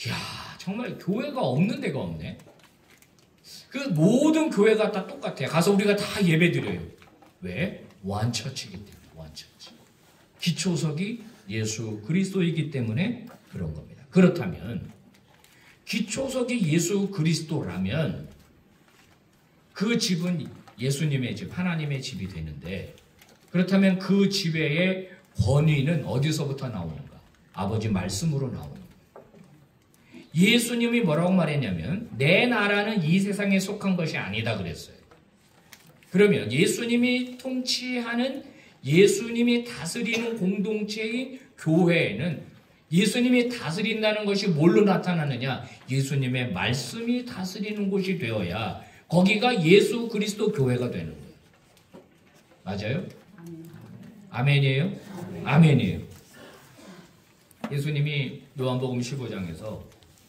이야, 정말 교회가 없는 데가 없네. 그 모든 교회가 다 똑같아요. 가서 우리가 다 예배 드려요. 왜? 원처치이기 때문에. 원처치. 기초석이 예수 그리스도이기 때문에 그런 겁니다. 그렇다면 기초석이 예수 그리스도라면 그 집은 예수님의 집, 하나님의 집이 되는데, 그렇다면 그 지배의 권위는 어디서부터 나오는가? 아버지 말씀으로 나오는 거예요. 예수님이 뭐라고 말했냐면 내 나라는 이 세상에 속한 것이 아니다 그랬어요. 그러면 예수님이 통치하는, 예수님이 다스리는 공동체의 교회에는 예수님이 다스린다는 것이 뭘로 나타나느냐? 예수님의 말씀이 다스리는 곳이 되어야 거기가 예수 그리스도 교회가 되는 거예요. 맞아요? 아멘이에요? 아멘이에요. 예수님이 요한복음 15장에서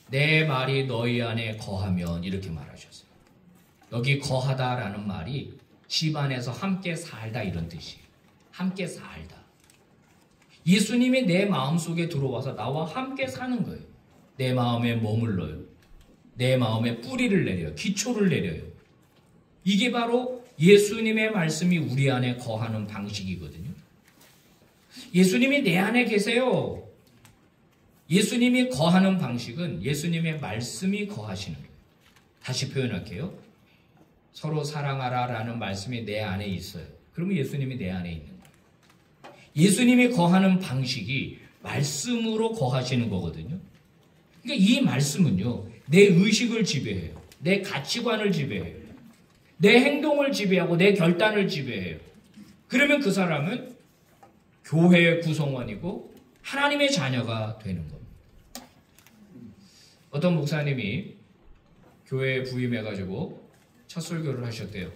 내 말이 너희 안에 거하면 이렇게 말하셨어요. 여기 거하다라는 말이 집 안에서 함께 살다 이런 뜻이에요. 함께 살다. 예수님이 내 마음속에 들어와서 나와 함께 사는 거예요. 내 마음에 머물러요. 내 마음에 뿌리를 내려요. 기초를 내려요. 이게 바로 예수님의 말씀이 우리 안에 거하는 방식이거든요. 예수님이 내 안에 계세요. 예수님이 거하는 방식은 예수님의 말씀이 거하시는 거예요. 다시 표현할게요. 서로 사랑하라 라는 말씀이 내 안에 있어요. 그러면 예수님이 내 안에 있는 거예요. 예수님이 거하는 방식이 말씀으로 거하시는 거거든요. 그러니까 이 말씀은요, 내 의식을 지배해요. 내 가치관을 지배해요. 내 행동을 지배하고 내 결단을 지배해요. 그러면 그 사람은 교회의 구성원이고 하나님의 자녀가 되는 겁니다. 어떤 목사님이 교회에 부임해가지고 첫 설교를 하셨대요.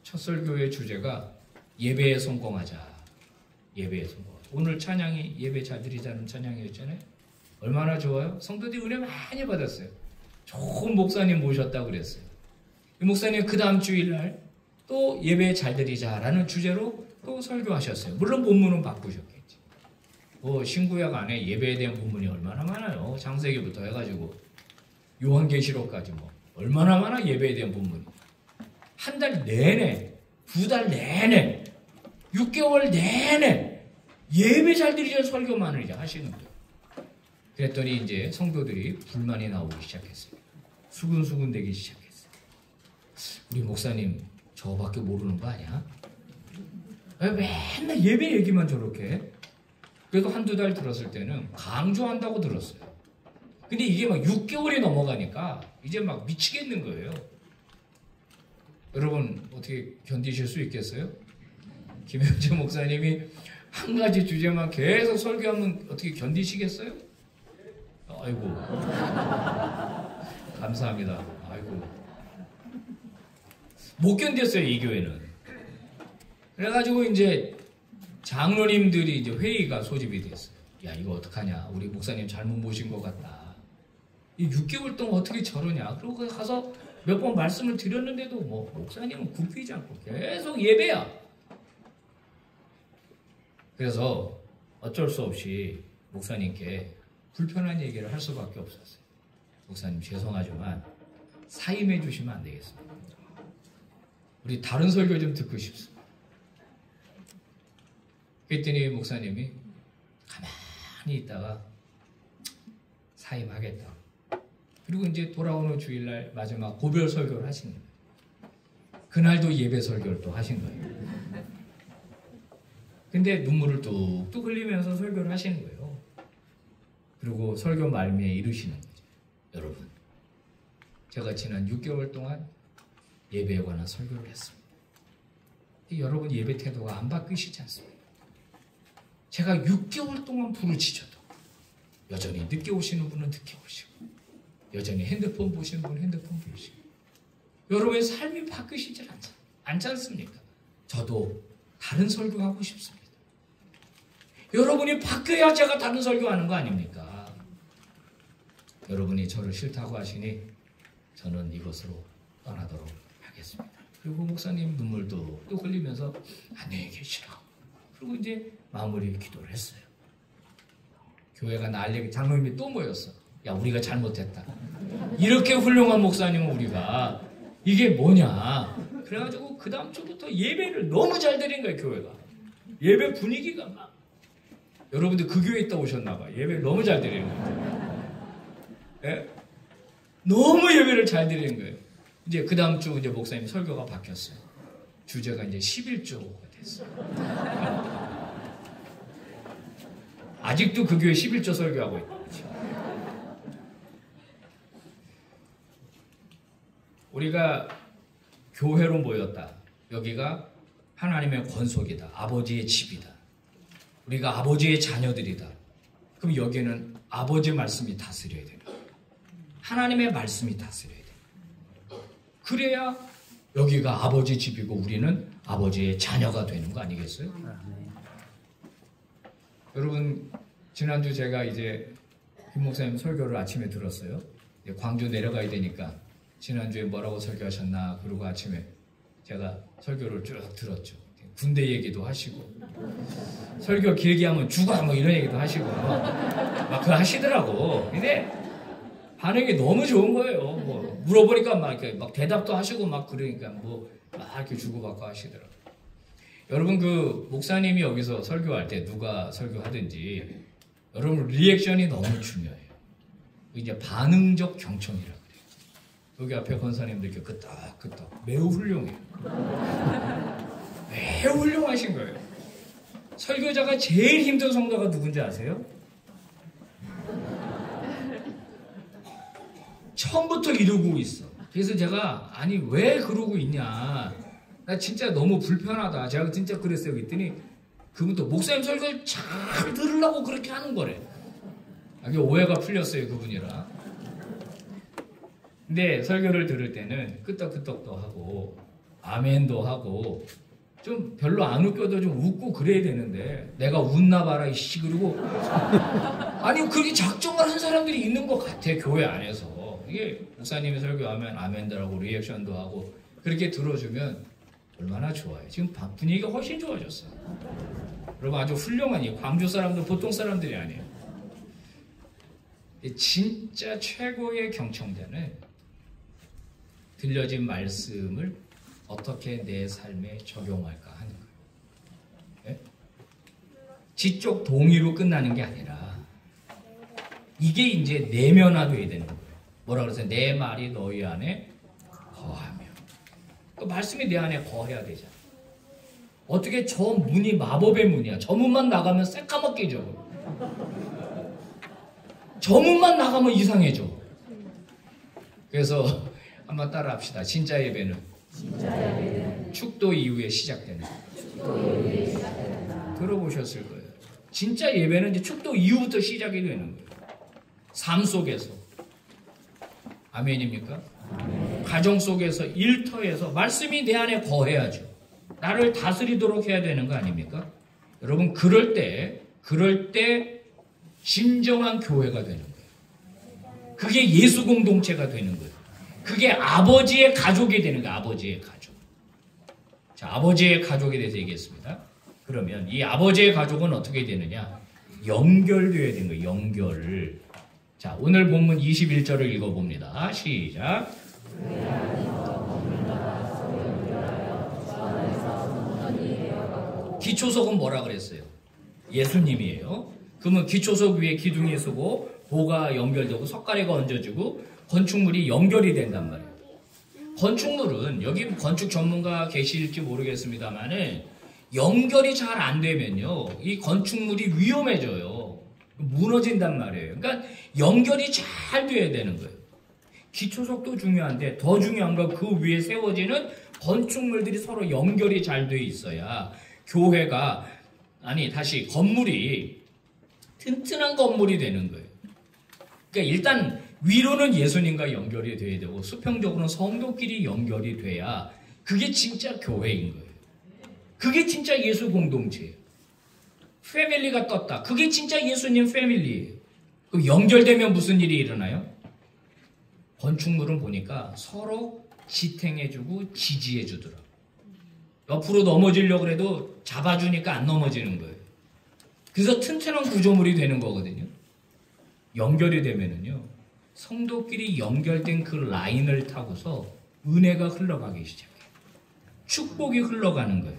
첫 설교의 주제가 예배에 성공하자. 예배에 성공하자. 오늘 찬양이 예배 잘 드리자는 찬양이었잖아요. 얼마나 좋아요? 성도들이 은혜 많이 받았어요. 좋은 목사님 모셨다고 그랬어요. 이 목사님 그 다음 주일날 또 예배 잘 드리자라는 주제로 또 설교하셨어요. 물론 본문은 바꾸셨겠지. 신구약 안에 예배에 대한 본문이 얼마나 많아요. 창세기부터 해가지고 요한계시록까지 얼마나 많아 예배에 대한 본문이. 한 달 내내, 2달 내내, 6개월 내내 예배 잘 드리자는 설교만을 이제 하시는 거예요. 그랬더니 이제 성도들이 불만이 나오기 시작했어요. 수근수근 되기 시작했어요. 우리 목사님 저밖에 모르는 거 아니야? 왜 맨날 예배 얘기만 저렇게 해? 그래도 1-2달 들었을 때는 강조한다고 들었어요. 근데 이게 막 6개월이 넘어가니까 이제 막 미치겠는 거예요. 여러분 어떻게 견디실 수 있겠어요? 김영재 목사님이 한 가지 주제만 계속 설교하면 어떻게 견디시겠어요? 아이고 감사합니다. 아이고 못 견뎠어요 이 교회는. 그래가지고 이제 장로님들이 이제 회의가 소집이 됐어요. 야 이거 어떡하냐, 우리 목사님 잘못 모신 것 같다. 이 6개월 동안 어떻게 저러냐. 그리고 가서 몇 번 말씀을 드렸는데도 목사님은 굽히지 않고 계속 예배야. 그래서 어쩔 수 없이 목사님께 불편한 얘기를 할 수밖에 없었어요. 목사님 죄송하지만 사임해 주시면 안 되겠습니다. 우리 다른 설교 좀 듣고 싶습니다. 그랬더니 목사님이 가만히 있다가 사임하겠다. 그리고 이제 돌아오는 주일날 마지막 고별 설교를 하신 거예요. 그날도 예배 설교를 또 하신 거예요. 근데 눈물을 뚝뚝 흘리면서 설교를 하시는 거예요. 그리고 설교 말미에 이르시는 거죠. 여러분, 제가 지난 6개월 동안 예배에 관한 설교를 했습니다. 여러분 예배 태도가 안 바뀌시지 않습니까? 제가 6개월 동안 부르짖어도 여전히 늦게 오시는 분은 늦게 오시고, 여전히 핸드폰 보시는 분은 핸드폰 보시고, 여러분의 삶이 바뀌시지 않지 않습니까? 저도 다른 설교하고 싶습니다. 여러분이 바뀌어야 제가 다른 설교하는 거 아닙니까? 여러분이 저를 싫다고 하시니 저는 이것으로 떠나도록 하겠습니다. 그리고 목사님 눈물도 또 흘리면서 안녕히 계시라고. 그리고 이제 마무리 기도를 했어요. 교회가 난리, 장로님이 또 모였어. 야, 우리가 잘못했다. 이렇게 훌륭한 목사님은 우리가 이게 뭐냐. 그래가지고 그 다음 주부터 예배를 너무 잘 드린 거예요, 교회가. 예배 분위기가 막. 여러분들 그 교회 있다 오셨나봐. 예배를 너무 잘 드리는 거예요. 예? 너무 예배를 잘 드리는 거예요. 이제 그 다음 주 이제 목사님 설교가 바뀌었어요. 주제가 이제 11조가 됐어요. 아직도 그 교회 11조 설교하고 있다. 우리가 교회로 모였다. 여기가 하나님의 권속이다. 아버지의 집이다. 우리가 아버지의 자녀들이다. 그럼 여기는 아버지의 말씀이 다스려야 되는 거예요. 하나님의 말씀이 다스려야 돼요. 그래야 여기가 아버지 집이고 우리는 아버지의 자녀가 되는 거 아니겠어요? 여러분, 지난주 제가 이제 김 목사님 설교를 아침에 들었어요. 광주 내려가야 되니까 지난주에 뭐라고 설교하셨나. 그리고 아침에 제가 설교를 쭉 들었죠. 군대 얘기도 하시고, 설교 길게 하면 죽어 뭐 이런 얘기도 하시고 막 그거 하시더라고. 근데 반응이 너무 좋은 거예요. 뭐 물어보니까 막 이렇게 막 대답도 하시고 막 그러니까 뭐 막 이렇게 주고받고 하시더라고. 여러분, 그 목사님이 여기서 설교할 때 누가 설교하든지 여러분 리액션이 너무 중요해요. 이제 반응적 경청이라고 그래요. 여기 앞에 권사님들 이렇게 끄떡끄떡 매우 훌륭해요. 매우 훌륭하신 거예요. 설교자가 제일 힘든 성도가 누군지 아세요? 처음부터 이러고 있어. 그래서 제가 아니 왜 그러고 있냐, 나 진짜 너무 불편하다. 제가 진짜 그랬어요. 그랬더니 그분도 목사님 설교를 잘 들으려고 그렇게 하는 거래. 이게 오해가 풀렸어요, 그분이랑. 근데 설교를 들을 때는 끄떡끄떡도 하고 아멘도 하고 좀 별로 안 웃겨도 좀 웃고 그래야 되는데 내가 웃나 봐라 이씨 그리고 아니 그렇게 작정을 한 사람들이 있는 것 같아 교회 안에서. 이게 목사님이 설교하면 아멘들하고 리액션도 하고 그렇게 들어주면 얼마나 좋아요. 지금 분위기가 훨씬 좋아졌어요. 여러분 아주 훌륭한 이 광주 사람들 보통 사람들이 아니에요. 진짜 최고의 경청자는 들려진 말씀을 어떻게 내 삶에 적용할까 하는 거예요. 네? 지적 동의로 끝나는 게 아니라 이게 이제 내면화돼야 되는 거예요. 뭐라 그러세요? 내 말이 너희 안에 거하며. 그 말씀이 내 안에 거해야 되잖아. 어떻게 저 문이 마법의 문이야. 저 문만 나가면 새까맣게 져. 저 문만 나가면 이상해져. 그래서 한번 따라 합시다. 진짜 예배는 축도 이후에 시작되는. 들어보셨을 거예요. 진짜 예배는 이제 축도 이후부터 시작이 되는 거예요. 삶 속에서. 아멘입니까? 아멘. 가정 속에서, 일터에서 말씀이 내 안에 거해야죠. 나를 다스리도록 해야 되는 거 아닙니까? 여러분 그럴 때 진정한 교회가 되는 거예요. 그게 예수 공동체가 되는 거예요. 그게 아버지의 가족이 되는 거예요. 아버지의 가족. 자, 아버지의 가족에 대해서 얘기했습니다. 그러면 이 아버지의 가족은 어떻게 되느냐? 연결되어야 되는 거예요. 연결을. 자, 오늘 본문 21절을 읽어봅니다. 시작. 기초석은 뭐라 그랬어요? 예수님이에요. 그러면 기초석 위에 기둥이 서고 보가 연결되고 석가래가 얹어지고 건축물이 연결이 된단 말이에요. 건축물은 여기 건축 전문가 계실지 모르겠습니다만은 연결이 잘 안 되면요 이 건축물이 위험해져요. 무너진단 말이에요. 그러니까 연결이 잘 돼야 되는 거예요. 기초석도 중요한데 더 중요한 건 그 위에 세워지는 건축물들이 서로 연결이 잘 돼 있어야 교회가 건물이 튼튼한 건물이 되는 거예요. 그러니까 일단 위로는 예수님과 연결이 돼야 되고 수평적으로는 성도끼리 연결이 돼야 그게 진짜 교회인 거예요. 그게 진짜 예수 공동체예요. 패밀리가 떴다. 그게 진짜 예수님 패밀리예요. 그럼 연결되면 무슨 일이 일어나요? 건축물은 보니까 서로 지탱해주고 지지해주더라. 옆으로 넘어지려고 해도 잡아주니까 안 넘어지는 거예요. 그래서 튼튼한 구조물이 되는 거거든요. 연결이 되면은요, 성도끼리 연결된 그 라인을 타고서 은혜가 흘러가기 시작해요. 축복이 흘러가는 거예요.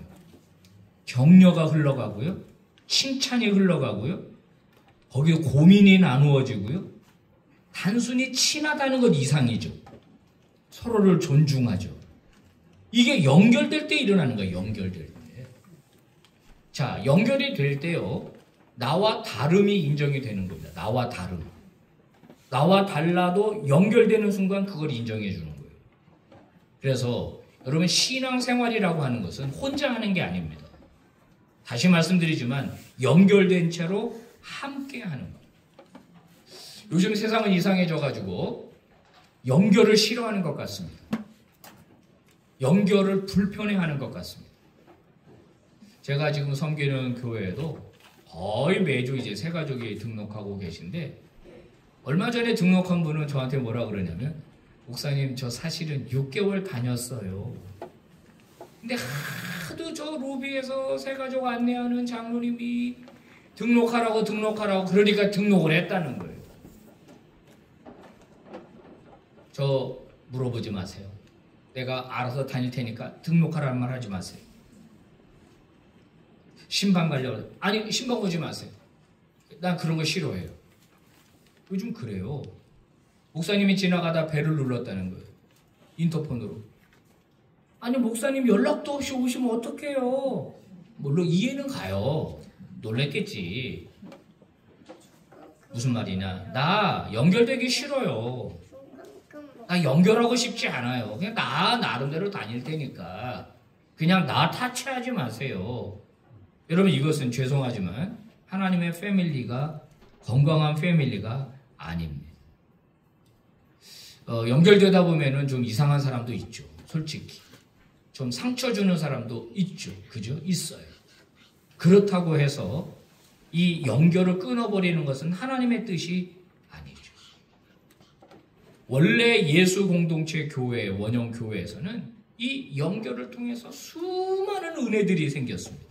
격려가 흘러가고요. 칭찬이 흘러가고요. 거기에 고민이 나누어지고요. 단순히 친하다는 것 이상이죠. 서로를 존중하죠. 이게 연결될 때 일어나는 거예요. 연결될 때. 자, 연결이 될 때요. 나와 다름이 인정이 되는 겁니다. 나와 다름. 나와 달라도 연결되는 순간 그걸 인정해 주는 거예요. 그래서 여러분 신앙생활이라고 하는 것은 혼자 하는 게 아닙니다. 다시 말씀드리지만 연결된 채로 함께 하는 거예요. 요즘 세상은 이상해져가지고 연결을 싫어하는 것 같습니다. 연결을 불편해하는 것 같습니다. 제가 지금 섬기는 교회에도 거의 매주 이제 새 가족이 등록하고 계신데 얼마 전에 등록한 분은 저한테 뭐라 그러냐면 목사님 저 사실은 6개월 다녔어요. 근데 하도 저 로비에서 새 가족 안내하는 장로님이 등록하라고 그러니까 등록을 했다는 거예요. 저 물어보지 마세요. 내가 알아서 다닐 테니까 등록하라는 말 하지 마세요. 신방 가려고 아니 신방 오지 마세요. 난 그런 거 싫어해요. 요즘 그래요. 목사님이 지나가다 벨을 눌렀다는 거예요. 인터폰으로. 아니 목사님 연락도 없이 오시면 어떡해요. 물론 이해는 가요. 놀랬겠지. 무슨 말이냐. 나 연결되기 싫어요. 나 연결하고 싶지 않아요. 그냥 나 나름대로 다닐 테니까 그냥 나 타치하지 마세요. 여러분 이것은 죄송하지만 하나님의 패밀리가 건강한 패밀리가 아닙니다. 연결되다 보면은 좀 이상한 사람도 있죠. 솔직히. 좀 상처 주는 사람도 있죠. 그죠? 있어요. 그렇다고 해서 이 연결을 끊어버리는 것은 하나님의 뜻이 아니죠. 원래 예수 공동체 교회, 원형 교회에서는 이 연결을 통해서 수많은 은혜들이 생겼습니다.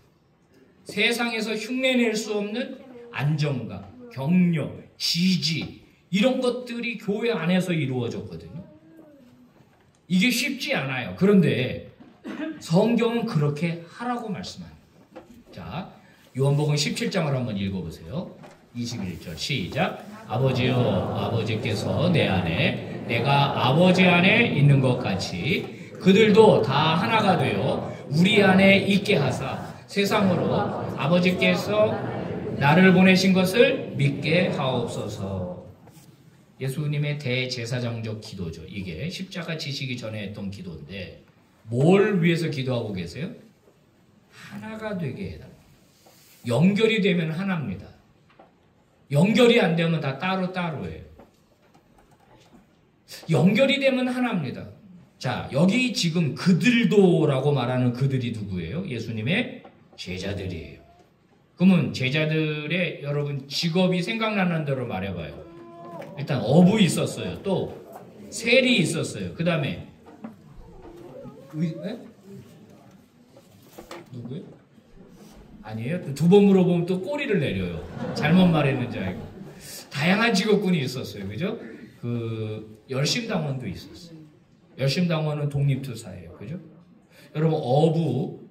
세상에서 흉내낼 수 없는 안정감, 격려, 지지 이런 것들이 교회 안에서 이루어졌거든요. 이게 쉽지 않아요. 그런데 성경은 그렇게 하라고 말씀합니다. 자, 요한복음 17장을 한번 읽어보세요. 21절 시작. 아버지여, 아버지께서 내 안에 내가 아버지 안에 있는 것 같이 그들도 다 하나가 되어 우리 안에 있게 하사 세상으로 아버지께서 나를 보내신 것을 믿게 하옵소서. 예수님의 대제사장적 기도죠. 이게 십자가 지시기 전에 했던 기도인데 뭘 위해서 기도하고 계세요? 하나가 되게 해달라. 연결이 되면 하나입니다. 연결이 안 되면 다 따로따로예요. 연결이 되면 하나입니다. 자, 여기 지금 그들도라고 말하는 그들이 누구예요? 예수님의 제자들이에요. 그러면 제자들의 여러분 직업이 생각나는 대로 말해봐요. 일단 어부 있었어요. 또 세리 있었어요. 그 다음에 누구요? 아니에요. 두 번 물어보면 또 꼬리를 내려요. 잘못 말했는지 알고. 다양한 직업군이 있었어요. 그죠? 그 열심당원도 있었어요. 열심당원은 독립투사예요. 그죠? 여러분 어부,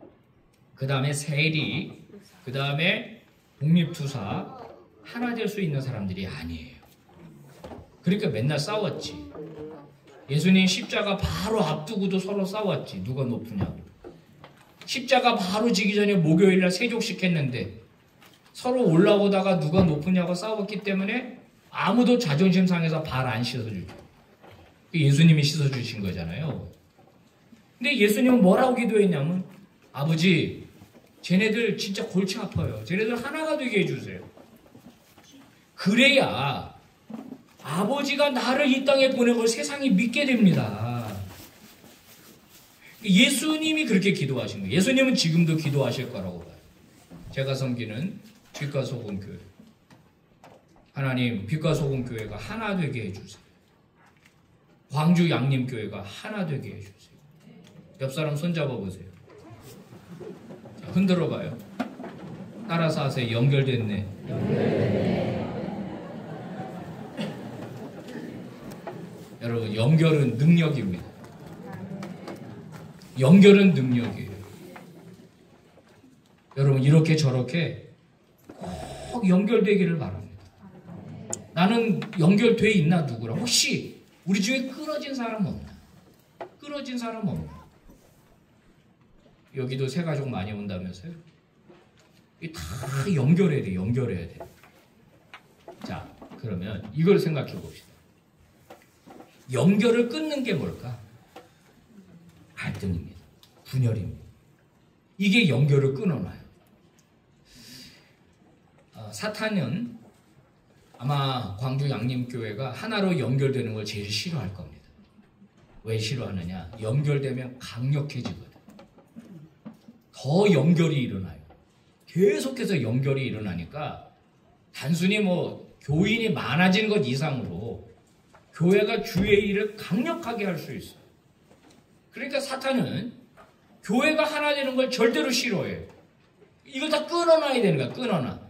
그 다음에 세리, 그 다음에 독립투사 하나 될 수 있는 사람들이 아니에요. 그러니까 맨날 싸웠지. 예수님 십자가 바로 앞두고도 서로 싸웠지. 누가 높으냐고. 십자가 바로 지기 전에 목요일날 세족식 했는데 서로 올라오다가 누가 높으냐고 싸웠기 때문에 아무도 자존심 상해서 발 안 씻어주죠. 예수님이 씻어주신 거잖아요. 근데 예수님은 뭐라고 기도했냐면 아버지 쟤네들 진짜 골치 아파요. 쟤네들 하나가 되게 해주세요. 그래야 아버지가 나를 이 땅에 보낸 걸 세상이 믿게 됩니다. 예수님이 그렇게 기도하신 거예요. 예수님은 지금도 기도하실 거라고 봐요. 제가 섬기는 빛과 소금 교회. 하나님, 빛과 소금 교회가 하나 되게 해주세요. 광주 양림교회가 하나 되게 해주세요. 옆 사람 손잡아 보세요. 자, 흔들어 봐요. 따라서 하세요. 연결됐네. 여러분, 연결은 능력입니다. 연결은 능력이에요. 여러분, 이렇게 저렇게 꼭 연결되기를 바랍니다. 나는 연결돼 있나 누구랑? 혹시 우리 중에 끊어진 사람 없나? 끊어진 사람 없나? 여기도 새 가족 많이 온다면서요? 이게 다 연결해야 돼. 연결해야 돼. 자, 그러면 이걸 생각해 봅시다. 연결을 끊는 게 뭘까? 갈등입니다. 분열입니다. 이게 연결을 끊어놔요. 사탄은 아마 광주 양림교회가 하나로 연결되는 걸 제일 싫어할 겁니다. 왜 싫어하느냐? 연결되면 강력해지거든. 더 연결이 일어나요. 계속해서 연결이 일어나니까 단순히 뭐 교인이 많아진 것 이상으로 교회가 주의 일을 강력하게 할 수 있어요. 그러니까 사탄은 교회가 하나 되는 걸 절대로 싫어해요. 이걸 다 끊어놔야 되는 거야.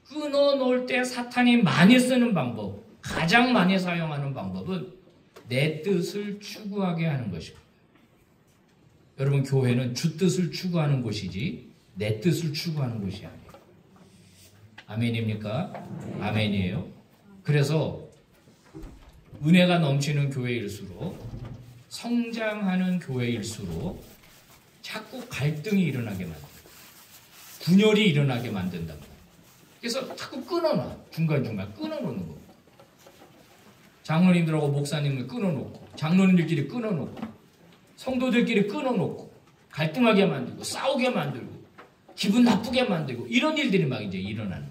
끊어놓을 때 사탄이 많이 쓰는 방법, 가장 많이 사용하는 방법은 내 뜻을 추구하게 하는 것입니다. 여러분, 교회는 주 뜻을 추구하는 곳이지 내 뜻을 추구하는 곳이 아니에요. 아멘입니까? 아멘이에요. 그래서 은혜가 넘치는 교회일수록, 성장하는 교회일수록 자꾸 갈등이 일어나게 만든다. 분열이 일어나게 만든다. 그래서 자꾸 끊어놔. 중간중간 끊어놓는 겁니다. 장로님들하고 목사님을 끊어놓고, 장로님들끼리 끊어놓고, 성도들끼리 끊어놓고, 갈등하게 만들고, 싸우게 만들고, 기분 나쁘게 만들고, 이런 일들이 막 이제 일어나는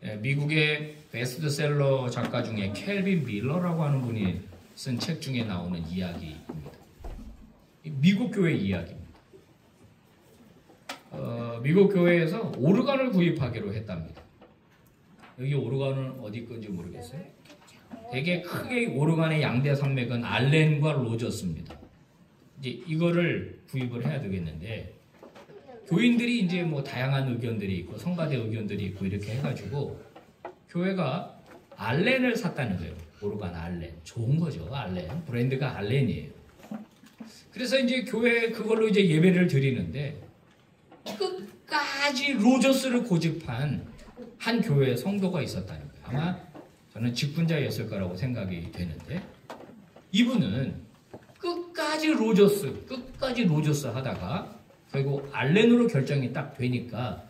거예요. 미국의 베스트셀러 작가 중에 켈빈 밀러라고 하는 분이 쓴 책 중에 나오는 이야기입니다. 미국 교회 이야기입니다. 미국 교회에서 오르간을 구입하기로 했답니다. 여기 오르간은 어디 건지 모르겠어요. 되게 크게 오르간의 양대 산맥은 알렌과 로저스입니다. 이제 이거를 구입을 해야 되겠는데 교인들이 이제 뭐 다양한 의견들이 있고 성가대 의견들이 있고 이렇게 해가지고 교회가 알렌을 샀다는 거예요. 오르간 알렌. 좋은 거죠. 알렌. 브랜드가 알렌이에요. 그래서 이제 교회에 그걸로 이제 예배를 드리는데 끝까지 로저스를 고집한 한 교회 성도가 있었다는 거예요. 아마 저는 직분자였을 거라고 생각이 되는데 이분은 끝까지 로저스 하다가 결국 알렌으로 결정이 딱 되니까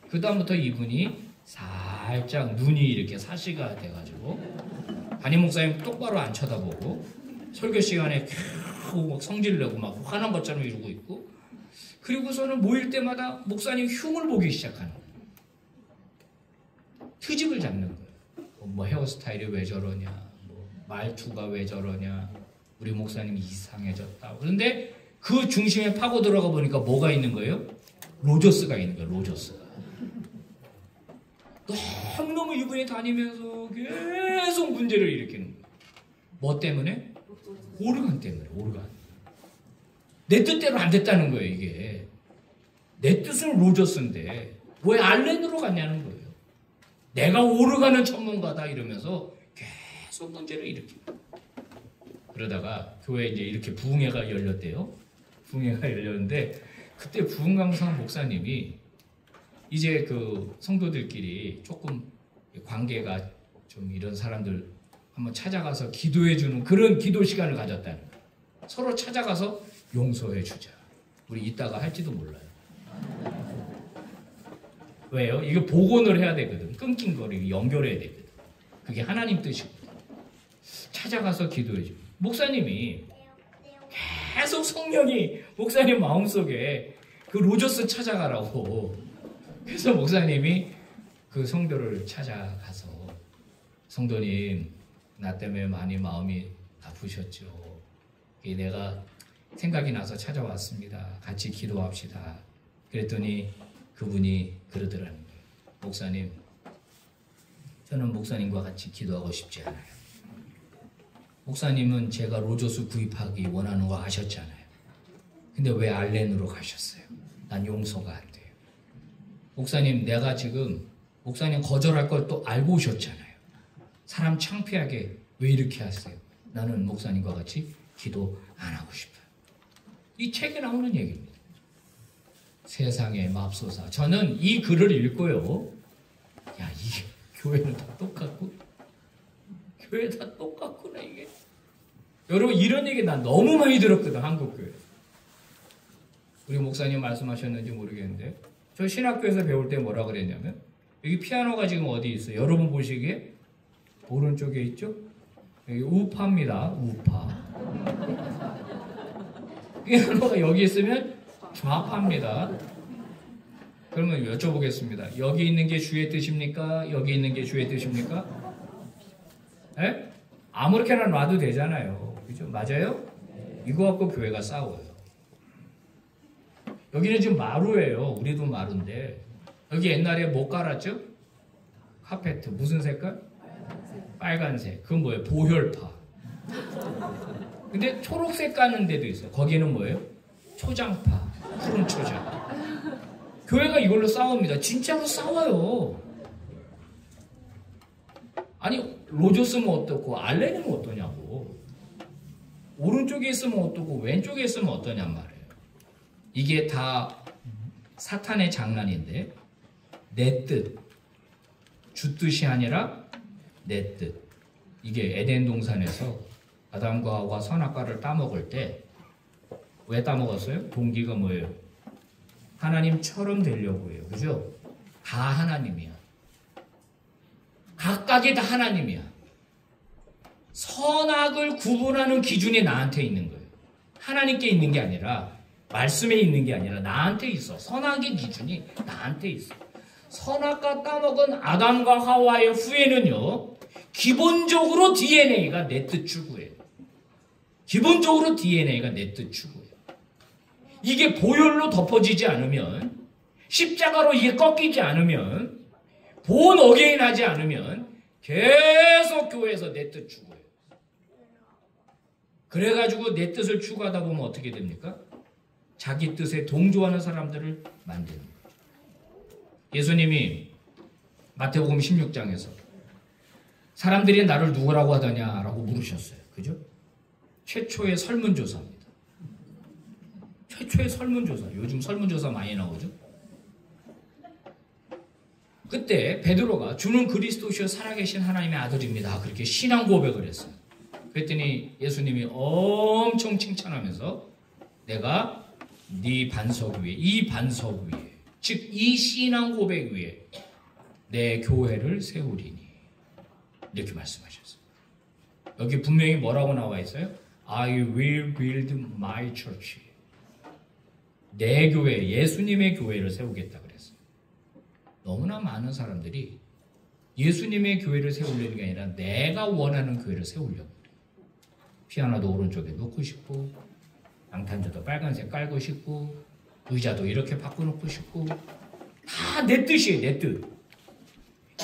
그 다음부터 이분이 살짝 눈이 이렇게 사시가 돼가지고 담임 목사님 똑바로 안 쳐다보고 설교 시간에 계속 막 성질내고 막 화난 것처럼 이러고 있고 그리고서는 모일 때마다 목사님 흉을 보기 시작하는 거예요. 트집을 잡는 거예요. 뭐 헤어스타일이 왜 저러냐, 뭐 말투가 왜 저러냐, 우리 목사님이 이상해졌다. 그런데 그 중심에 파고 들어가 보니까 뭐가 있는 거예요? 로저스가 있는 거예요. 로저스가. 너무너무 이분이 다니면서 계속 문제를 일으키는 거예요. 뭐 때문에? 오르간 때문에. 오르간. 내 뜻대로 안 됐다는 거예요. 이게. 내 뜻은 로저스인데 왜 알렌으로 갔냐는 거예요. 내가 오르간은 전문가다 이러면서 계속 문제를 일으킵니다. 그러다가 교회에 이제 이렇게 부흥회가 열렸대요. 부흥회가 열렸는데 그때 부흥강사 목사님이 이제 그 성도들끼리 조금 관계가 좀 이런 사람들 한번 찾아가서 기도해주는 그런 기도 시간을 가졌다는 거예요. 서로 찾아가서 용서해주자. 우리 이따가 할지도 몰라요. 왜요? 이거 복원을 해야 되거든. 끊긴 거를 연결해야 되거든. 그게 하나님 뜻이거든. 찾아가서 기도해줘. 목사님이 계속 성령이 목사님 마음속에 그 로저스 찾아가라고. 그래서 목사님이 그 성도를 찾아가서 성도님 나 때문에 많이 마음이 아프셨죠. 내가 생각이 나서 찾아왔습니다. 같이 기도합시다. 그랬더니 그분이 그러더라는 거예요. 목사님, 저는 목사님과 같이 기도하고 싶지 않아요. 목사님은 제가 로저스 구입하기 원하는 거 아셨잖아요. 근데 왜 알렌으로 가셨어요? 난 용서가 안 돼요. 목사님, 내가 지금 목사님 거절할 걸 또 알고 오셨잖아요. 사람 창피하게 왜 이렇게 하세요? 나는 목사님과 같이 기도 안 하고 싶어요. 이 책에 나오는 얘기입니다. 세상에 맙소사. 저는 이 글을 읽고요. 야, 이게 교회는 다 똑같고 교회 다 똑같구나 이게. 여러분 이런 얘기 난 너무 많이 들었거든. 한국교회. 우리 목사님 말씀하셨는지 모르겠는데 저 신학교에서 배울 때 뭐라 그랬냐면 여기 피아노가 지금 어디 있어요? 여러분 보시기에 오른쪽에 있죠? 여기 우파입니다. 우파. 피아노가 여기 있으면 좌파입니다. 그러면 여쭤보겠습니다. 여기 있는 게 주의 뜻입니까? 여기 있는 게 주의 뜻입니까? 에? 아무렇게나 놔도 되잖아요. 그죠? 맞아요? 이거 갖고 교회가 싸워요. 여기는 지금 마루예요. 우리도 마루인데 여기 옛날에 뭐 깔았죠? 카페트. 무슨 색깔? 빨간색. 그건 뭐예요? 보혈파. 근데 초록색 까는 데도 있어요. 거기는 뭐예요? 초장파. 푸른 초장. 교회가 이걸로 싸웁니다. 진짜로 싸워요. 아니 로저스면 어떻고 알렌이면 어떠냐고. 오른쪽에 있으면 어떻고 왼쪽에 있으면 어떠냔 말이에요. 이게 다 사탄의 장난인데 내 뜻, 주 뜻이 아니라 내 뜻. 이게 에덴 동산에서 아담과 하와 선악과를 따먹을 때 왜 따먹었어요? 동기가 뭐예요? 하나님처럼 되려고 해요. 그죠? 다 하나님이야. 각각이 다 하나님이야. 선악을 구분하는 기준이 나한테 있는 거예요. 하나님께 있는 게 아니라 말씀에 있는 게 아니라 나한테 있어. 선악의 기준이 나한테 있어. 선악과 따먹은 아담과 하와의 후에는요. 기본적으로 DNA가 내 뜻 추구해요. 기본적으로 DNA가 내 뜻 추구해요. 이게 보혈로 덮어지지 않으면, 십자가로 이게 꺾이지 않으면, 본 어게인 하지 않으면 계속 교회에서 내 뜻 추구해요. 그래가지고 내 뜻을 추구하다 보면 어떻게 됩니까? 자기 뜻에 동조하는 사람들을 만드는 거죠. 예수님이 마태복음 16장에서 사람들이 나를 누구라고 하더냐라고 물으셨어요. 그죠? 최초의 설문조사입니다. 최초의 설문조사. 요즘 설문조사 많이 나오죠? 그때 베드로가 주는 그리스도시여 살아계신 하나님의 아들입니다. 그렇게 신앙 고백을 했어요. 그랬더니 예수님이 엄청 칭찬하면서 내가 네 반석 위에, 이 반석 위에, 즉 이 신앙 고백 위에 내 교회를 세우리니 이렇게 말씀하셨어요. 여기 분명히 뭐라고 나와 있어요? I will build my church. 내 교회, 예수님의 교회를 세우겠다 그랬어요. 너무나 많은 사람들이 예수님의 교회를 세우려는 게 아니라 내가 원하는 교회를 세우려고 그래요. 피아노도 오른쪽에 놓고 싶고, 양탄자도 빨간색 깔고 싶고, 의자도 이렇게 바꿔놓고 싶고, 다 내 뜻이에요. 내 뜻.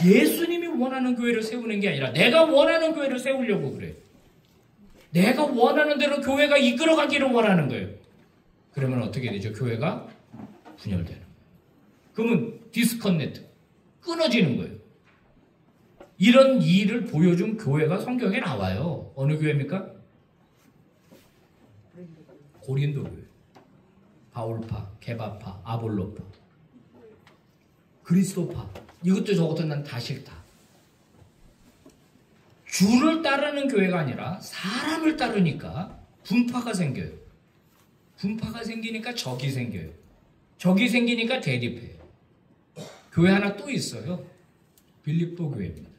예수님이 원하는 교회를 세우는 게 아니라 내가 원하는 교회를 세우려고 그래요. 내가 원하는 대로 교회가 이끌어가기를 원하는 거예요. 그러면 어떻게 되죠? 교회가 분열되는 거예요. 그러면 디스커넥트, 끊어지는 거예요. 이런 일을 보여준 교회가 성경에 나와요. 어느 교회입니까? 고린도 교회. 바울파, 게바파, 아볼로파, 그리스도파. 이것도 저것도 난 다 싫다. 주를 따르는 교회가 아니라 사람을 따르니까 분파가 생겨요. 분파가 생기니까 적이 생겨요. 적이 생기니까 대립해요. 교회 하나 또 있어요. 빌립보 교회입니다.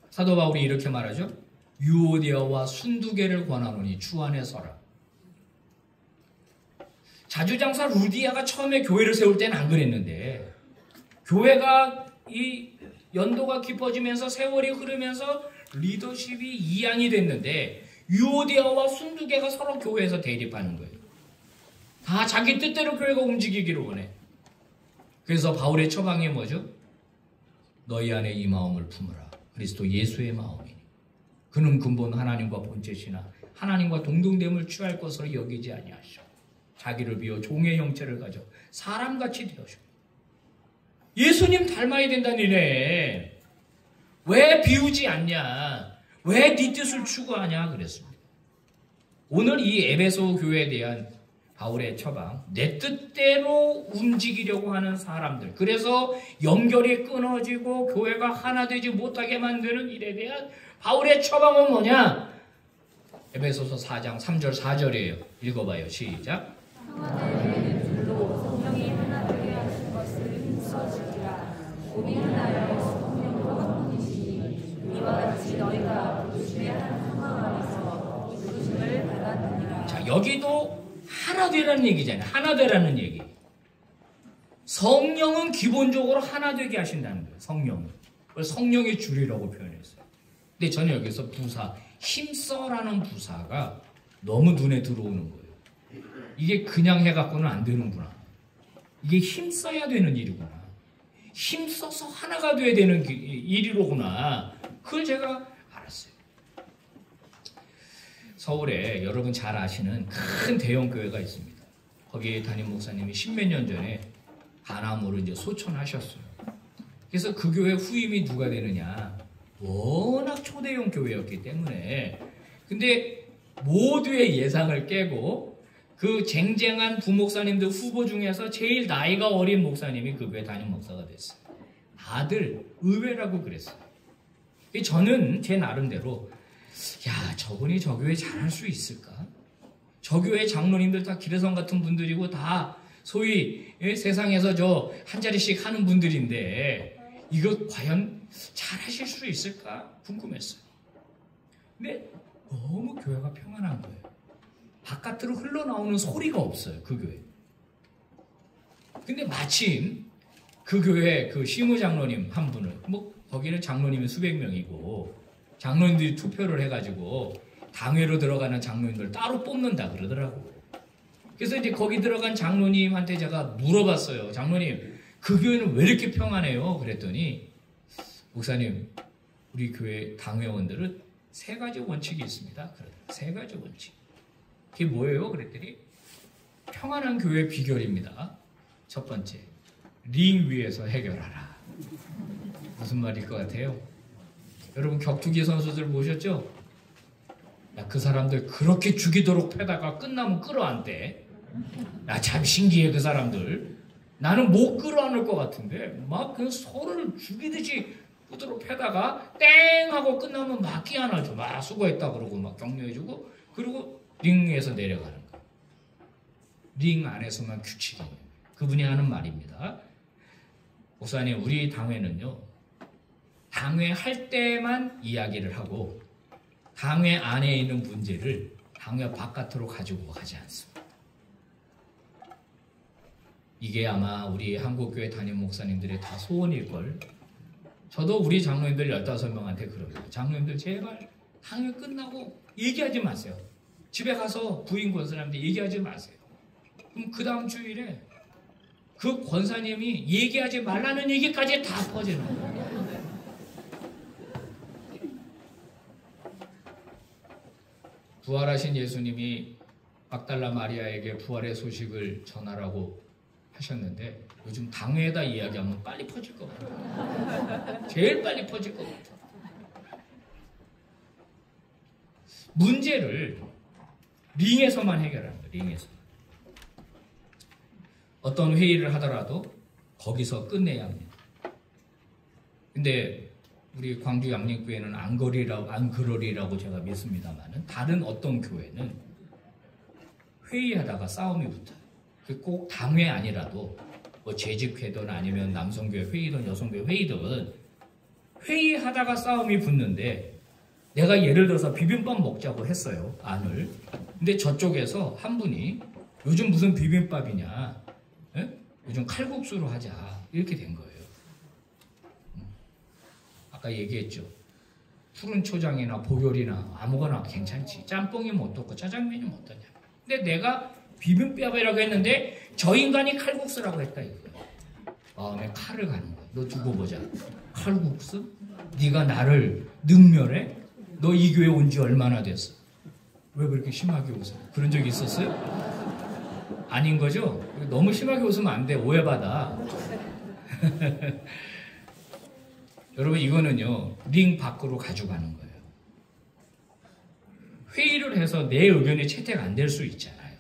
사도 바울이 이렇게 말하죠. 유오디아와 순두개를 권하노니 주 안에 서라. 자주장사 루디아가 처음에 교회를 세울 때는 안 그랬는데, 교회가 이 연도가 깊어지면서 세월이 흐르면서 리더십이 이양이 됐는데, 유오디아와 순두개가 서로 교회에서 대립하는 거예요. 다 자기 뜻대로 교회가 움직이기를 원해. 그래서 바울의 처방이 뭐죠? 너희 안에 이 마음을 품으라. 그리스도 예수의 마음이니. 그는 근본 하나님과 본체시나 하나님과 동등됨을 취할 것으로 여기지 아니하시오. 자기를 비워 종의 형체를 가져 사람같이 되어시오. 예수님 닮아야 된다는 일에 왜 비우지 않냐? 왜 네 뜻을 추구하냐? 그랬습니다. 오늘 이 에베소 교회에 대한 바울의 처방, 내 뜻대로 움직이려고 하는 사람들, 그래서 연결이 끊어지고 교회가 하나 되지 못하게 만드는 일에 대한 바울의 처방은 뭐냐? 에베소서 4장 3절 4절이에요. 읽어봐요. 시작. 성화되는 줄로 성령이 하나 되게 하신 것을 힘써주리라. 몸이 하나여 성령으로 한 분이시니 이와 같이 너희가 부르심의 한 상황 안에서 부르심을 받았느니라. 자, 여기도 하나 되라는 얘기잖아요. 하나 되라는 얘기. 성령은 기본적으로 하나 되게 하신다는 거예요. 성령은. 그래서 성령의 줄이라고 표현했어요. 근데 저는 여기서 부사, 힘써라는 부사가 너무 눈에 들어오는 거예요. 이게 그냥 해갖고는 안 되는구나. 이게 힘써야 되는 일이구나. 힘써서 하나가 돼야 되는 일이로구나. 그걸 제가 알았어요. 서울에 여러분 잘 아시는 큰 대형 교회가 있습니다. 거기 담임 목사님이 십몇 년 전에 간암으로 이제 소천하셨어요. 그래서 그 교회 후임이 누가 되느냐? 워낙 초대형 교회였기 때문에. 근데 모두의 예상을 깨고 그 쟁쟁한 부목사님들 후보 중에서 제일 나이가 어린 목사님이 그 교회 담임 목사가 됐어요. 다들 의외라고 그랬어요. 저는 제 나름대로 야, 저분이 저 교회 잘할 수 있을까? 저 교회 장로님들 다 기래성 같은 분들이고 다 소위 세상에서 저 한 자리씩 하는 분들인데 이거 과연 잘하실 수 있을까? 궁금했어요. 근데 너무 교회가 평안한 거예요. 바깥으로 흘러나오는 소리가 없어요. 그 교회. 근데 마침 그 교회 그 시무장로님 한 분을, 뭐 거기는 장로님이 수백 명이고 장로님들이 투표를 해가지고 당회로 들어가는 장로님들 따로 뽑는다 그러더라고요. 그래서 이제 거기 들어간 장로님한테 제가 물어봤어요. 장로님, 그 교회는 왜 이렇게 평안해요? 그랬더니, 목사님, 우리 교회 당회원들은 3가지 원칙이 있습니다. 그러더라고요. 3가지 원칙. 그게 뭐예요? 그랬더니, 평안한 교회 비결입니다. 첫 번째, 링 위에서 해결하라. 무슨 말일 것 같아요? 여러분 격투기 선수들 보셨죠? 야, 그 사람들 그렇게 죽이도록 패다가 끝나면 끌어안대. 나 참 신기해 그 사람들. 나는 못 끌어안을 것 같은데 막 그 서로를 죽이듯이 그대로 패다가 땡 하고 끝나면 막 끼안아줘. 막 수고했다 그러고 막 격려해주고 그리고 링에서 내려가는 거예요. 링 안에서만 규칙이 있는 그분이 하는 말입니다. 목사님, 우리 당회는요, 당회 할 때만 이야기를 하고 당회 안에 있는 문제를 당회 바깥으로 가지고 가지 않습니다. 이게 아마 우리 한국교회 담임 목사님들의 다 소원일걸. 저도 우리 장로님들 15명한테 그럽니다. 장로님들 제발 당회 끝나고 얘기하지 마세요. 집에 가서 부인 권사님한테 얘기하지 마세요. 그럼 그 다음 주일에 그 권사님이 얘기하지 말라는 얘기까지 다 퍼지는 거예요. 부활하신 예수님이 막달라 마리아에게 부활의 소식을 전하라고 하셨는데 요즘 당회에다 이야기하면 빨리 퍼질 것 같아요. 제일 빨리 퍼질 것 같아요. 문제를 링에서만 해결하는 거예요. 링에서. 어떤 회의를 하더라도 거기서 끝내야 합니다. 근데 우리 광주 양림교회는 안 그러리라고 제가 믿습니다만은 다른 어떤 교회는 회의하다가 싸움이 붙어요. 꼭 당회 아니라도 뭐 재직회든 아니면 남성교회 회의든 여성교회 회의든 회의하다가 싸움이 붙는데 내가 예를 들어서 비빔밥 먹자고 했어요. 안을. 근데 저쪽에서 한 분이 요즘 무슨 비빔밥이냐. 에? 요즘 칼국수로 하자. 이렇게 된 거예요. 아까 얘기했죠. 푸른 초장이나 보혈이나 아무거나 괜찮지. 짬뽕이면 어떻고 짜장면이면 어떠냐. 근데 내가 비빔밥이라고 했는데 저 인간이 칼국수라고 했다 이거예요. 마음에 칼을 가는 거야. 너 두고 보자. 칼국수? 네가 나를 능멸해? 너 이 교회 온 지 얼마나 됐어? 왜 그렇게 심하게 웃어요? 그런 적 있었어요? 아닌 거죠? 너무 심하게 웃으면 안 돼. 오해받아. 여러분 이거는요. 링 밖으로 가져가는 거예요. 회의를 해서 내 의견이 채택 안 될 수 있잖아요.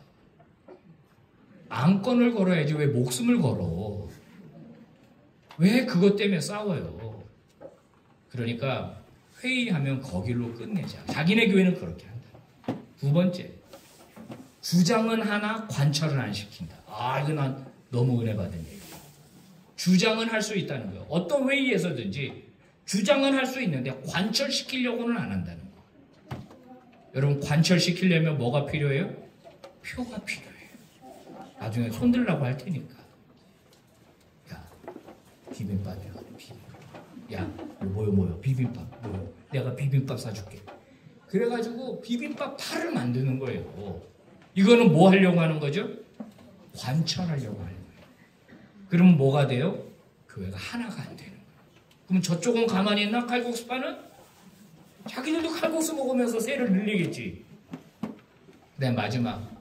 안건을 걸어야지 왜 목숨을 걸어. 왜 그것 때문에 싸워요. 그러니까 회의하면 거길로 끝내자. 자기네 교회는 그렇게 한다. 두 번째, 주장은 하나 관철은 안 시킨다. 아, 이거 난 너무 은혜 받은 얘기야. 주장은 할 수 있다는 거예요. 어떤 회의에서든지 주장은 할 수 있는데 관철시키려고는 안 한다는 거예요. 여러분 관철시키려면 뭐가 필요해요? 표가 필요해요. 나중에 손들라고 할 테니까. 야, 비빔밥이야. 야, 뭐요? 비빔밥. 뭐요? 내가 비빔밥 사줄게. 그래가지고 비빔밥 팔을 만드는 거예요. 이거는 뭐 하려고 하는 거죠? 관철하려고 하는 거예요. 그러면 뭐가 돼요? 교회가 하나가 안 되는 거예요. 그럼 저쪽은 가만히 있나? 칼국수 파는? 자기들도 칼국수 먹으면서 세를 늘리겠지. 그다음 마지막.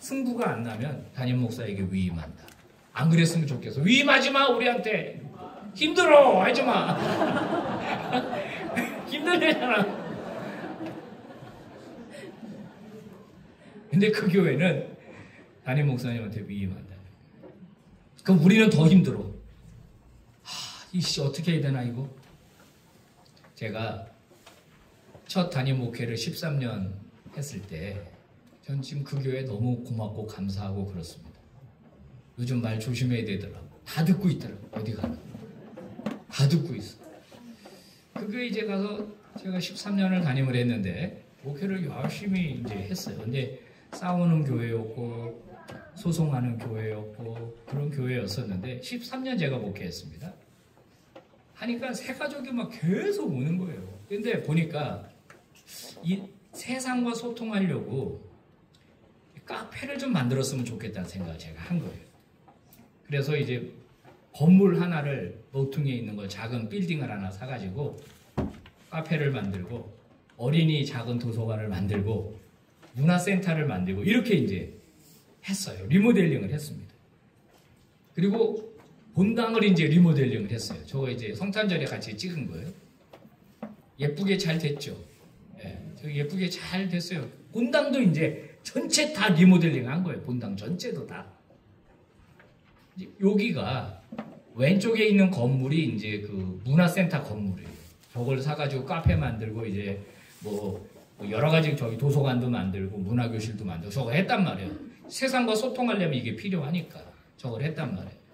승부가 안 나면 담임 목사에게 위임한다. 안 그랬으면 좋겠어. 위임하지 마 우리한테. 힘들어. 하지 마. 힘들잖아. 근데 그 교회는 담임 목사님한테 위임한다. 그럼 우리는 더 힘들어. 이씨 어떻게 해야 되나 이거? 제가 첫 담임 목회를 13년 했을 때 전 지금 그 교회 너무 고맙고 감사하고 그렇습니다. 요즘 말 조심해야 되더라고. 다 듣고 있더라고. 어디 가나. 다 듣고 있어. 그 교회 이제 가서 제가 13년을 담임을 했는데 목회를 열심히 이제 했어요. 근데 싸우는 교회였고 소송하는 교회였고 그런 교회였었는데 13년 제가 목회했습니다. 하니까 새 가족이 막 계속 오는 거예요. 근데 보니까 이 세상과 소통하려고 카페를 좀 만들었으면 좋겠다는 생각을 제가 한 거예요. 그래서 이제 건물 하나를 모퉁이에 있는 걸 작은 빌딩을 하나 사가지고 카페를 만들고 어린이 작은 도서관을 만들고 문화센터를 만들고 이렇게 이제 했어요. 리모델링을 했습니다. 그리고 본당을 이제 리모델링을 했어요. 저거 이제 성탄절에 같이 찍은 거예요. 예쁘게 잘 됐죠. 예, 예쁘게 잘 됐어요. 본당도 이제 전체 다 리모델링 한 거예요. 본당 전체도 다. 여기가 왼쪽에 있는 건물이 이제 그 문화센터 건물이에요. 저걸 사가지고 카페 만들고 이제 뭐 여러 가지 저기 도서관도 만들고 문화교실도 만들고 저걸 했단 말이에요. 세상과 소통하려면 이게 필요하니까 저걸 했단 말이에요.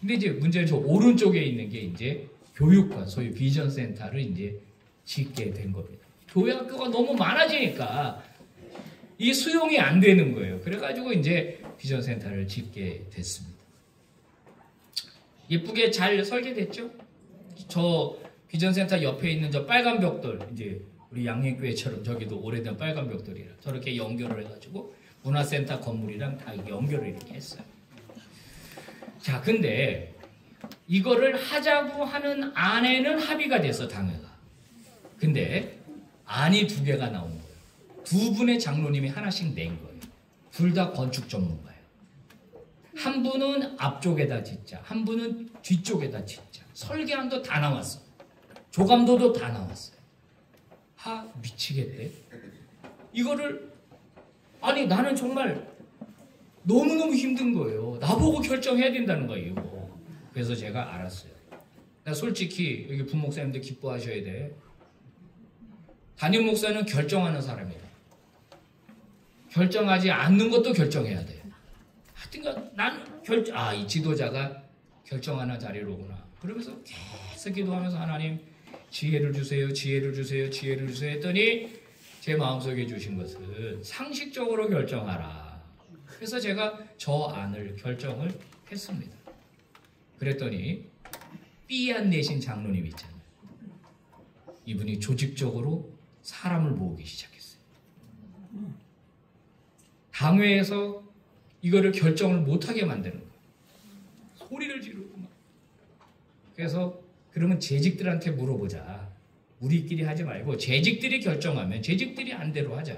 근데 이제 문제는 저 오른쪽에 있는 게 이제 교육관, 소위 비전 센터를 이제 짓게 된 겁니다. 교회 학교가 너무 많아지니까 이 수용이 안 되는 거예요. 그래가지고 이제 비전 센터를 짓게 됐습니다. 예쁘게 잘 설계됐죠? 저 비전센터 옆에 있는 저 빨간 벽돌, 이제 우리 양림교회처럼 저기도 오래된 빨간 벽돌이라 저렇게 연결을 해가지고 문화센터 건물이랑 다 연결을 이렇게 했어요. 자, 근데 이거를 하자고 하는 안에는 합의가 돼서 당회가. 근데 안이 두 개가 나온 거예요. 두 분의 장로님이 하나씩 낸 거예요. 둘 다 건축 전문가예요. 한 분은 앞쪽에다 짓자, 한 분은 뒤쪽에다 짓자. 설계안도 다 나왔어. 조감도도 다 나왔어요. 미치겠대. 이거를 아니 나는 정말 너무너무 힘든 거예요. 나보고 결정해야 된다는 거예요. 이거. 그래서 제가 알았어요. 나 솔직히 여기 부목사님들 기뻐하셔야 돼. 담임 목사는 결정하는 사람이다. 결정하지 않는 것도 결정해야 돼. 하여튼간 난 이 지도자가 결정하는 자리로 오구나. 그러면서 계속 기도하면서 하나님 지혜를 주세요, 지혜를 주세요, 지혜를 주세요 했더니 제 마음속에 주신 것은 상식적으로 결정하라. 그래서 제가 저 안을 결정을 했습니다. 그랬더니 삐안 내신 장로님 있잖아요. 이분이 조직적으로 사람을 모으기 시작했어요. 당회에서 이거를 결정을 못하게 만드는 거예요. 소리를 지르고 막. 그래서 그러면 재직들한테 물어보자. 우리끼리 하지 말고 재직들이 결정하면 재직들이 안 대로 하자.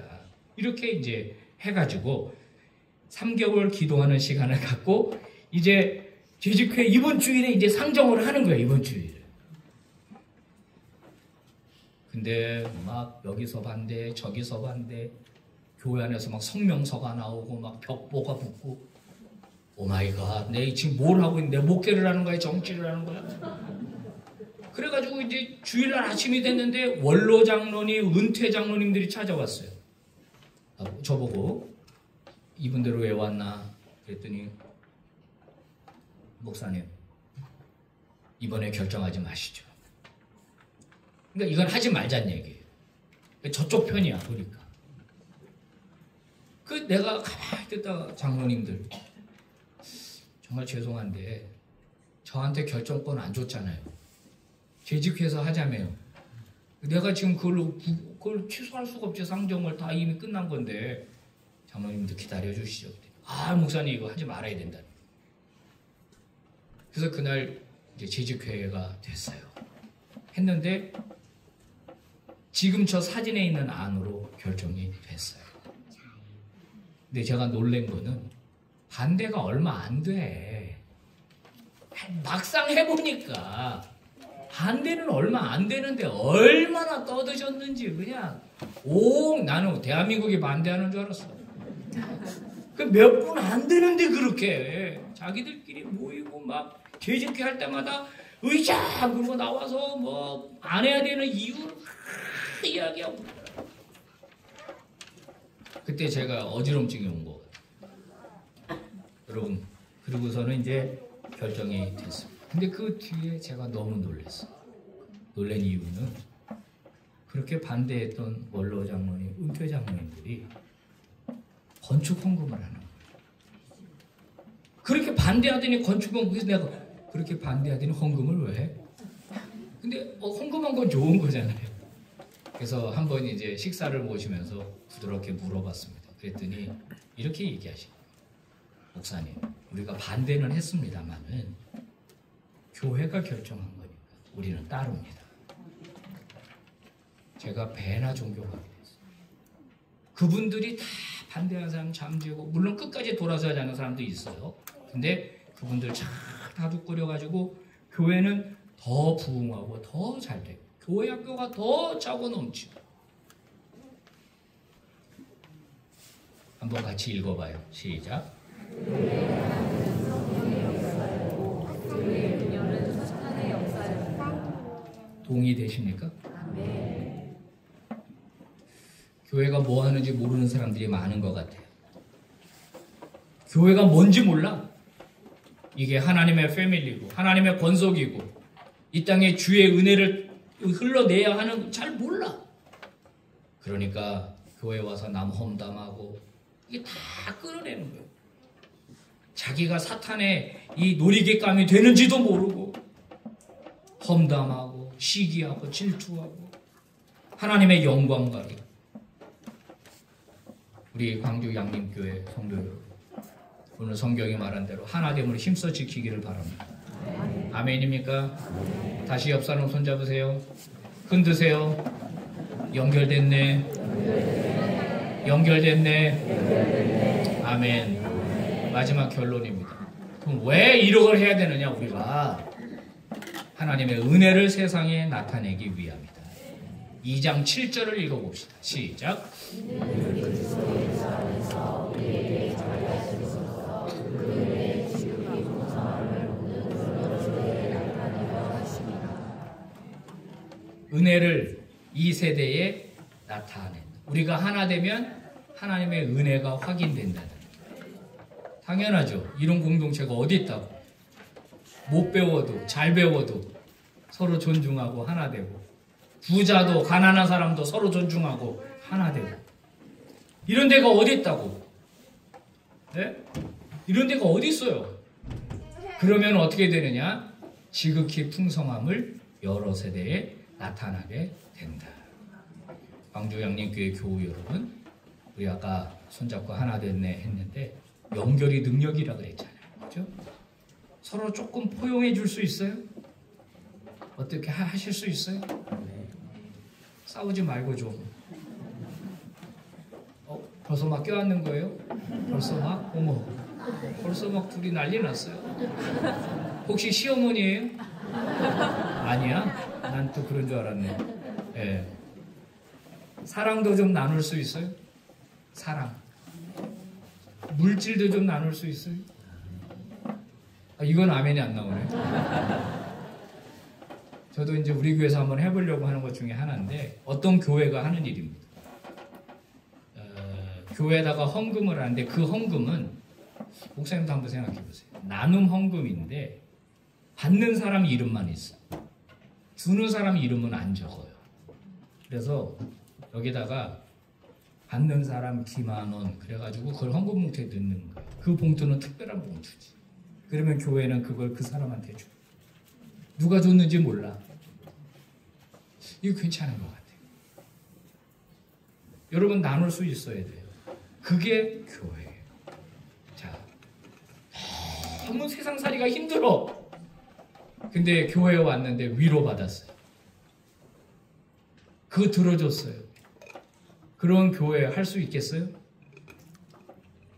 이렇게 이제 해가지고 3개월 기도하는 시간을 갖고 이제 재직회 이번 주일에 이제 상정을 하는 거예요. 이번 주일에. 근데 막 여기서 반대 저기서 반대 교회 안에서 막 성명서가 나오고 막 벽보가 붙고 오마이갓 내 지금 뭘 하고 있는데 목회를 하는 거야 정치를 하는 거야. 그래가지고 이제 주일날 아침이 됐는데 원로 장로님 은퇴 장로님들이 찾아왔어요. 저보고 이분들 왜 왔나 그랬더니 목사님 이번에 결정하지 마시죠. 그러니까 이건 하지 말자는 얘기예요. 저쪽 편이야 보니까. 그 내가 가만히 듣다가 장로님들 정말 죄송한데 저한테 결정권 안 줬잖아요. 재직해서 하자며요. 내가 지금 그걸 취소할 수가 없지. 상정을 다 이미 끝난 건데 장로님도 기다려 주시죠. 목사님 이거 하지 말아야 된다. 그래서 그날 이제 재직회의가 됐어요. 했는데 지금 저 사진에 있는 안으로 결정이 됐어요. 근데 제가 놀란 거는 반대가 얼마 안 돼. 막상 해보니까 반대는 얼마 안 되는데 얼마나 떠드셨는지 그냥 나는 대한민국이 반대하는 줄 알았어. 그 몇 분 안 되는데 그렇게 자기들끼리 모이고 막 재직회 할 때마다 의자 그거 나와서 뭐 안 해야 되는 이유를 이야기하고. 그때 제가 어지럼증이 온 거 같아요. 여러분 그러고서는 이제 결정이 됐습니다. 근데 그 뒤에 제가 너무 놀랐어요. 놀란 이유는 그렇게 반대했던 원로 장로님, 은퇴 장로님들이 건축 헌금을 하는 거예요. 그렇게 반대하더니 건축 헌금, 그래서 내가 그렇게 반대하더니 헌금을 왜 해? 근데 헌금한 건 좋은 거잖아요. 그래서 한번 이제 식사를 모시면서 부드럽게 물어봤습니다. 그랬더니 이렇게 얘기하시고, 목사님, 우리가 반대는 했습니다만은 교회가 결정한 거니까 우리는 따릅니다. 제가 배나 존경하게 됐어요. 그분들이 다 반대하는 사람 잠재고, 물론 끝까지 돌아서 하자는 사람도 있어요. 근데 그분들 잘 다독거려가지고 교회는 더 부흥하고 더 잘 되고 교회 학교가 더 차고 넘치고. 한번 같이 읽어봐요. 시작. 동의되십니까? 교회가 뭐 하는지 모르는 사람들이 많은 것 같아요. 교회가 뭔지 몰라. 이게 하나님의 패밀리고 하나님의 권속이고 이 땅에 주의 은혜를 흘러내야 하는 잘 몰라. 그러니까 교회 와서 남 험담하고 이게 다 끌어내는 거예요. 자기가 사탄의 이 놀이개감이 되는지도 모르고 험담하고 시기하고 질투하고 하나님의 영광 가리고. 우리 광주 양림교회 성도 여러분, 오늘 성경이 말한 대로 하나됨으로 힘써 지키기를 바랍니다. 아멘입니까? 다시 옆 사람 손잡으세요. 흔드세요. 연결됐네. 아멘. 마지막 결론입니다. 그럼 왜 이걸 해야 되느냐? 우리가 하나님의 은혜를 세상에 나타내기 위함이다. 2장 7절을 읽어봅시다. 시작. 은혜를 이 세대에 나타낸다. 우리가 하나 되면 하나님의 은혜가 확인된다는. 당연하죠. 이런 공동체가 어디 있다고. 못 배워도 잘 배워도 서로 존중하고 하나 되고, 부자도 가난한 사람도 서로 존중하고 하나 되고, 이런 데가 어디 있다고. 네? 이런 데가 어디 있어요. 그러면 어떻게 되느냐? 지극히 풍성함을 여러 세대에 나타나게 된다. 광주 양림교회 교우 여러분, 우리 아까 손잡고 하나 됐네 했는데 연결이 능력이라 그랬잖아요. 그렇죠? 서로 조금 포용해 줄 수 있어요? 어떻게 하실 수 있어요? 싸우지 말고 좀. 벌써 막 껴안는 거예요? 벌써 막? 어머, 벌써 막 둘이 난리 났어요. 혹시 시어머니예요? 아니야? 난 또 그런 줄 알았네. 예. 사랑도 좀 나눌 수 있어요? 사랑. 물질도 좀 나눌 수 있어요? 이건 아멘이 안 나오네. 저도 이제 우리 교회에서 한번 해보려고 하는 것 중에 하나인데, 어떤 교회가 하는 일입니다. 교회에다가 헌금을 하는데, 그 헌금은 목사님도 한번 생각해 보세요. 나눔 헌금인데 받는 사람 이름만 있어. 주는 사람 이름은 안 적어요. 그래서 여기다가 받는 사람 기만원 그래가지고 그걸 헌금 봉투에 넣는 거예요. 그 봉투는 특별한 봉투지. 그러면 교회는 그걸 그 사람한테 줘. 누가 줬는지 몰라. 이거 괜찮은 것 같아요. 여러분, 나눌 수 있어야 돼요. 그게 교회예요. 자, 너무 세상살이가 힘들어. 근데 교회에 왔는데 위로받았어요. 그거 들어줬어요. 그런 교회 할 수 있겠어요?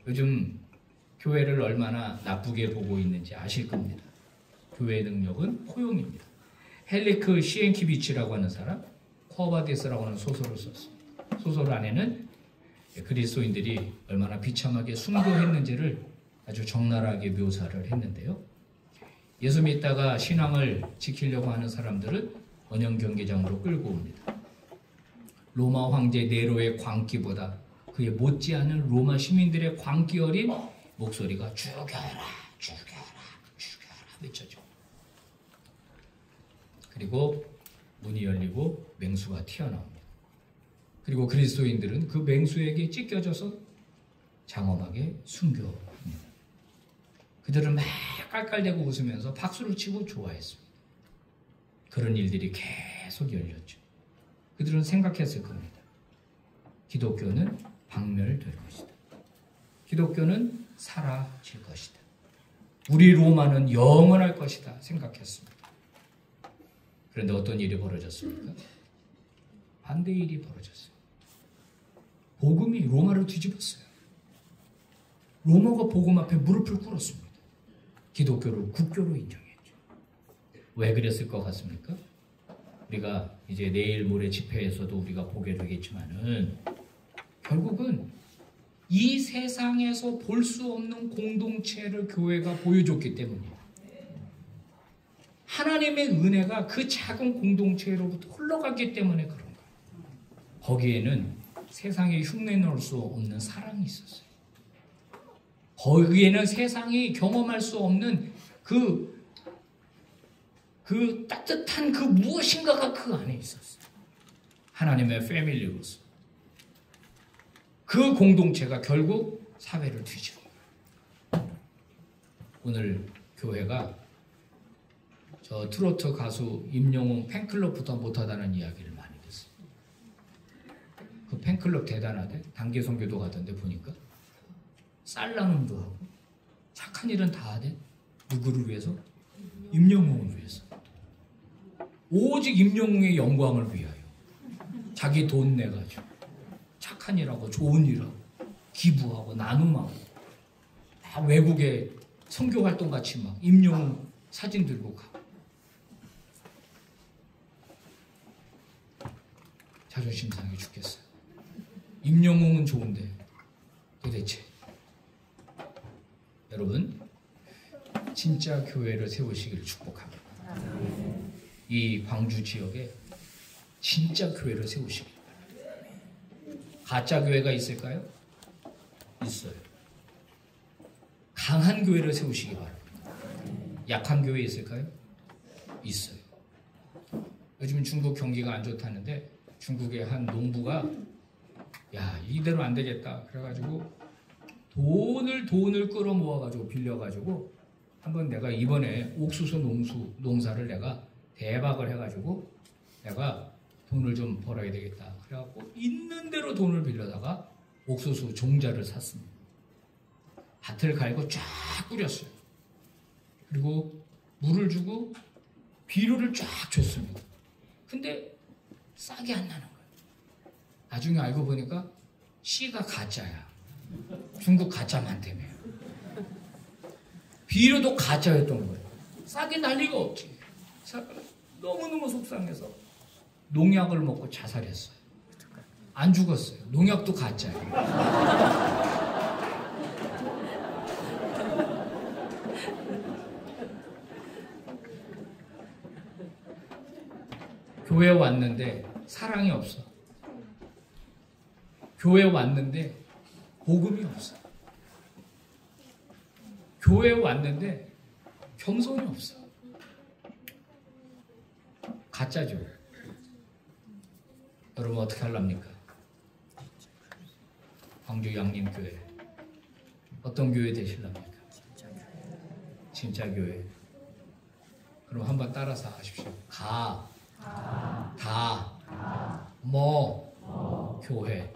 요즘 교회를 얼마나 나쁘게 보고 있는지 아실 겁니다. 교회의 능력은 포용입니다. 헬리크 시엔키비치라고 하는 사람, 코어바디스라고 하는 소설을 썼습니다. 소설 안에는 그리스도인들이 얼마나 비참하게 순교했는지를 아주 적나라하게 묘사를 했는데요. 예수 믿다가 신앙을 지키려고 하는 사람들은 언영 경기장으로 끌고 옵니다. 로마 황제 네로의 광기보다 그에 못지않은 로마 시민들의 광기 어린 목소리가 죽여라, 죽여라, 죽여라 외쳐져. 그리고 문이 열리고 맹수가 튀어나옵니다. 그리고 그리스도인들은 그 맹수에게 찢겨져서 장엄하게 순교합니다. 그들은 막 깔깔대고 웃으면서 박수를 치고 좋아했습니다. 그런 일들이 계속 열렸죠. 그들은 생각했을 겁니다. 기독교는 박멸될 것이다. 기독교는 사라질 것이다. 우리 로마는 영원할 것이다 생각했습니다. 그런데 어떤 일이 벌어졌습니까? 반대의 일이 벌어졌어요. 복음이 로마를 뒤집었어요. 로마가 복음 앞에 무릎을 꿇었습니다. 기독교를 국교로 인정했죠. 왜 그랬을 것 같습니까? 우리가 이제 내일 모레 집회에서도 우리가 보게 되겠지만은 결국은 이 세상에서 볼 수 없는 공동체를 교회가 보여줬기 때문입니다. 하나님의 은혜가 그 작은 공동체로부터 흘러갔기 때문에 그런 거예요. 거기에는 세상에 흉내낼 수 없는 사랑이 있었어요. 거기에는 세상이 경험할 수 없는 그 따뜻한 그 무엇인가가 그 안에 있었어요. 하나님의 패밀리로서. 그 공동체가 결국 사회를 뒤집은 거예요. 오늘 교회가 저 트로트 가수 임영웅 팬클럽부터 못하다는 이야기를 많이 듣습니다. 그 팬클럽 대단하대. 단기 선교도 가던데 보니까 쌀나눔도 하고 착한 일은 다 하대. 누구를 위해서? 임영웅을 위해서. 오직 임영웅의 영광을 위하여 자기 돈 내가지고 착한 일하고 좋은 일하고 기부하고 나눔하고 다 외국에 선교활동 같이 막 임영웅 사진 들고 가고 자존심 상해 죽겠어요. 임영웅은 좋은데 도대체 여러분 진짜 교회를 세우시기를 축복합니다. 이 광주 지역에 진짜 교회를 세우시길 바랍니다. 가짜 교회가 있을까요? 있어요. 강한 교회를 세우시기 바랍니다. 약한 교회 있을까요? 있어요. 요즘 중국 경기가 안 좋다는데 중국의 한 농부가 야 이대로 안 되겠다 그래가지고 돈을 끌어 모아가지고 빌려가지고 한번 내가 이번에 옥수수 농사를 내가 대박을 해가지고 내가 돈을 좀 벌어야 되겠다 그래갖고 있는 대로 돈을 빌려다가 옥수수 종자를 샀습니다. 밭을 갈고 쫙 뿌렸어요. 그리고 물을 주고 비료를 쫙 줬습니다. 근데 싹이 안 나는 거예요. 나중에 알고 보니까 씨가 가짜야. 중국 가짜 많다며. 비료도 가짜였던 거예요. 싹이 날 리가 없지. 너무너무 속상해서 농약을 먹고 자살했어요. 안 죽었어요. 농약도 가짜예요. 교회 왔는데 사랑이 없어. 교회 왔는데 복음이 없어. 교회 왔는데 겸손이 없어. 가짜죠. 여러분 어떻게 하랍니까? 광주 양림교회 어떤 교회 되실랍니까? 진짜 교회. 그럼 한번 따라서 하십시오. 교회.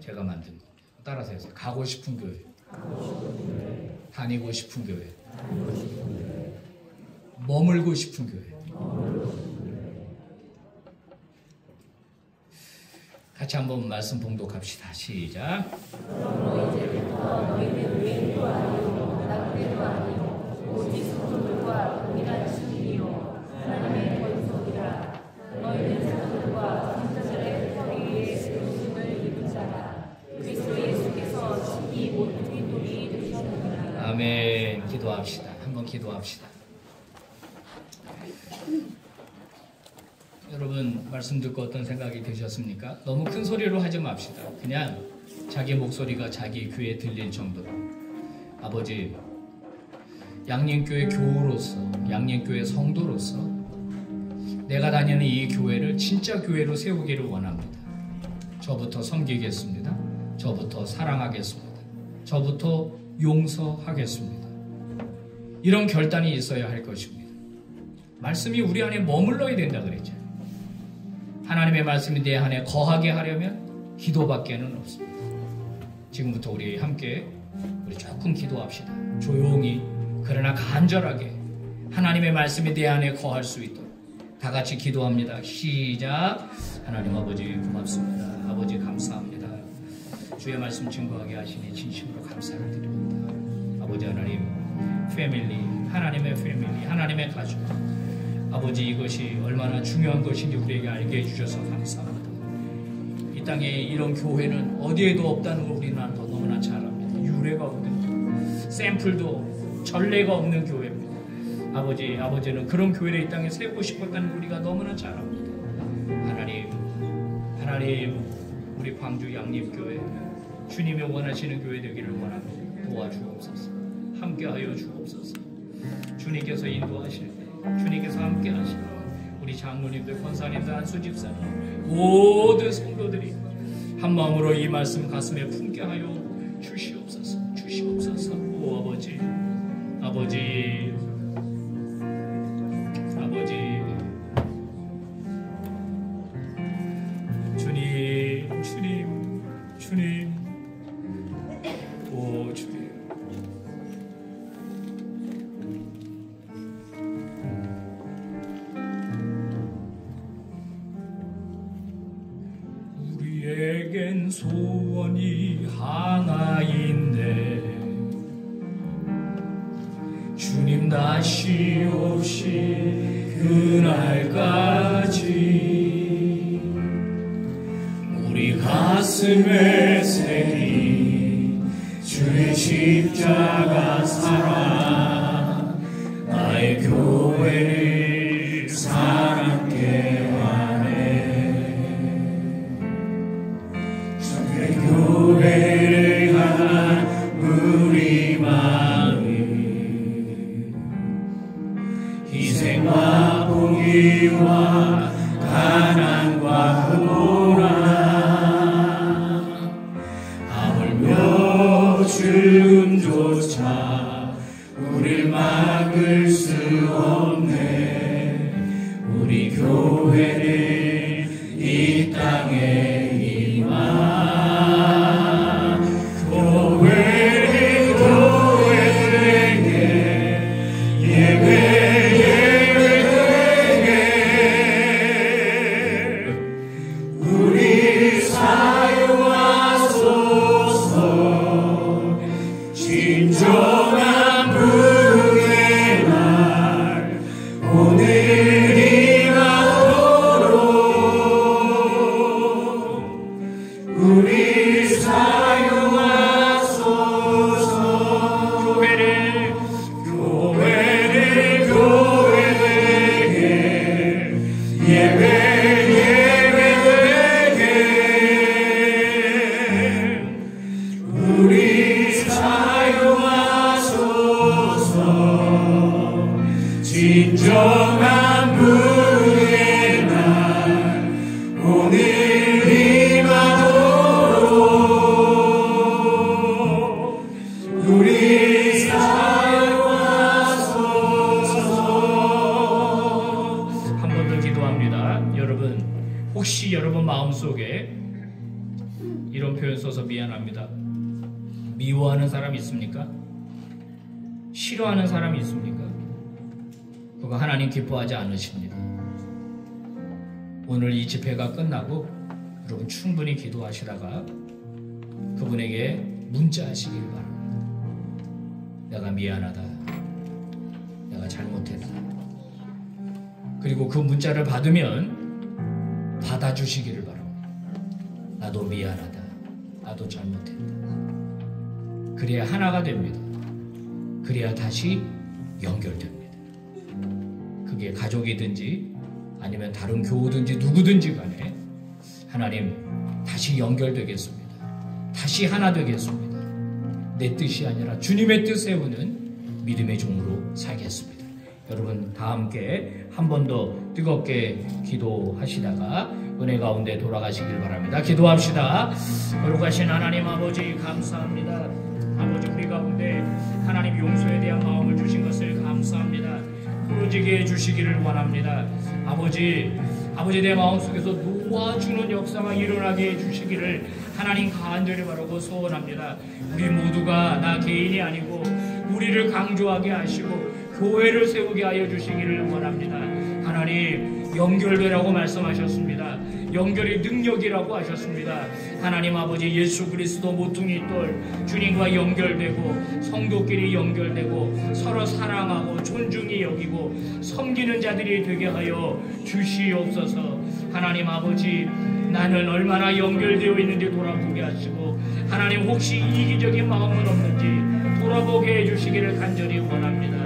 제가 만든 겁니다. 따라서 해서 가고 싶은 교회. 다니고 싶은 교회. 머물고 싶은 교회. 같이 한번 말씀 봉독합시다. 시작. 너희는 외인도 아니요 낙대도 아니요 오직 성도들과 동일한 신이요 하나님의 권속이라. 너희는 사도들과 선자들의 허리 위에 세우심을 입은 자라. 그리스도 예수께서 친히 모퉁이 돌이 되셨느니라. 아멘. 기도합시다. 한번 기도합시다. 여러분 말씀 듣고 어떤 생각이 드셨습니까? 너무 큰 소리로 하지 맙시다. 그냥 자기 목소리가 자기 귀에 들릴 정도로. 아버지, 양림교회 교우로서, 양림교회 성도로서 내가 다니는 이 교회를 진짜 교회로 세우기를 원합니다. 저부터 섬기겠습니다. 저부터 사랑하겠습니다. 저부터 용서하겠습니다. 이런 결단이 있어야 할 것입니다. 말씀이 우리 안에 머물러야 된다 그랬죠. 하나님의 말씀이 내 안에 거하게 하려면 기도밖에는 없습니다. 지금부터 우리 함께 우리 조금 기도합시다. 조용히 그러나 간절하게 하나님의 말씀이 내 안에 거할 수 있도록 다 같이 기도합니다. 시작. 하나님 아버지 고맙습니다. 아버지 감사합니다. 주의 말씀 증거하게 하시니 진심으로 감사를 드립니다. 아버지 하나님 패밀리, 하나님의 패밀리, 하나님의 가족, 아버지 이것이 얼마나 중요한 것인지 우리에게 알게 해주셔서 감사합니다. 이 땅에 이런 교회는 어디에도 없다는 걸 우리는 더 너무나 잘 압니다. 유래가 없는, 샘플도 전례가 없는 교회입니다. 아버지는 그런 교회를 이 땅에 세우고 싶었다는 걸 우리가 너무나 잘 압니다. 하나님 우리 광주 양립교회 주님이 원하시는 교회 되기를 원합니다. 도와주옵소서. 함께하여 주옵소서. 주님께서 인도하실 때 주님께서 함께하실 때 우리 장로님들, 권사님들, 안수집사님 모든 성도들이 한 마음으로 이 말씀 가슴에 품게 하여 주시옵소서. 오 아버지 주님 오 주님 우리에겐 소원이 하나인데 주님 다시 오실 그날까지 우리 가슴에 새긴 주의 십자가 사랑 나의 교회를 사랑케 하네. 주의 교회를 향한 우리 마음 희생과 포기와 가난과 고난 하물며 죽음조차 우릴 막을 수 없네. 우리 교회를 이 땅에 임하 교회에게 예배 진정한 부흥의 날 오늘이 가도록 우리 사용하소서. 교회를 교회에게 예배에게 우리 진정한 부흥의 날 오늘 임하도록 우리 사용하소서. 한 번 더 기도합니다. 여러분 혹시 여러분 마음속에 이런 표현 써서 미안합니다. 미워하는 사람이 있습니까? 싫어하는 사람이 있습니까? 그거 하나님 기뻐하지 않으십니다. 오늘 이 집회가 끝나고 여러분 충분히 기도하시다가 그분에게 문자하시길 바랍니다. 내가 미안하다. 내가 잘못했다. 그리고 그 문자를 받으면 받아주시기를 바랍니다. 나도 미안하다. 나도 잘못했다. 그래야 하나가 됩니다. 그래야 다시 연결됩니다. 그게 가족이든지 아니면 다른 교우든지 누구든지 간에 하나님 다시 연결되겠습니다. 다시 하나 되겠습니다. 내 뜻이 아니라 주님의 뜻 세우는 믿음의 종으로 살겠습니다. 여러분 다 함께 한 번 더 뜨겁게 기도하시다가 은혜 가운데 돌아가시길 바랍니다. 기도합시다. 거룩하신 하나님 아버지 감사합니다. 아버지 우리 가운데 하나님 용서에 대한 마음을 주신 것을 감사합니다. 부러지게 해주시기를 원합니다. 아버지 내 마음속에서 도와주는 역사가 일어나게 해주시기를 하나님 간절히 바라고 소원합니다. 우리 모두가 나 개인이 아니고 우리를 강조하게 하시고 교회를 세우게 하여 주시기를 원합니다. 하나님, 연결되라고 말씀하셨습니다. 연결의 능력이라고 하셨습니다. 하나님 아버지, 예수 그리스도 모퉁이 돌 주님과 연결되고 성도끼리 연결되고 서로 사랑하고 존중히 여기고 섬기는 자들이 되게 하여 주시옵소서. 하나님 아버지, 나는 얼마나 연결되어 있는지 돌아보게 하시고 하나님, 혹시 이기적인 마음은 없는지 돌아보게 해주시기를 간절히 원합니다.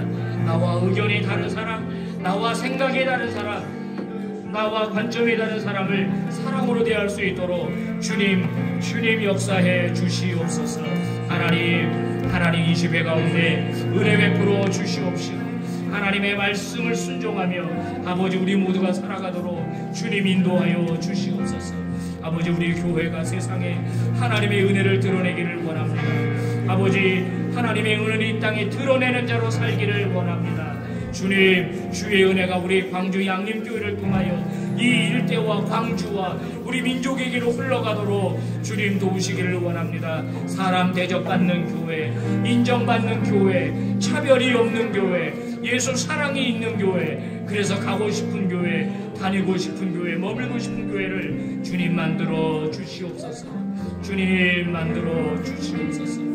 나와 의견이 다른 사람, 나와 생각이 다른 사람, 나와 관점이 다른 사람을 사랑으로 대할 수 있도록 주님 역사해 주시옵소서. 하나님 이 집회 가운데 은혜 베풀어 주시옵시고 하나님의 말씀을 순종하며 아버지, 우리 모두가 살아가도록 주님 인도하여 주시옵소서. 아버지, 우리 교회가 세상에 하나님의 은혜를 드러내기를 원합니다. 아버지, 하나님의 은혜를 이 땅에 드러내는 자로 살기를 원합니다. 주님, 주의 은혜가 우리 광주 양림교회를 통하여 이 일대와 광주와 우리 민족에게로 흘러가도록 주님 도우시기를 원합니다. 사람 대접받는 교회, 인정받는 교회, 차별이 없는 교회, 예수 사랑이 있는 교회, 그래서 가고 싶은 교회, 다니고 싶은 교회, 머물고 싶은 교회를 주님 만들어 주시옵소서. 주님 만들어 주시옵소서.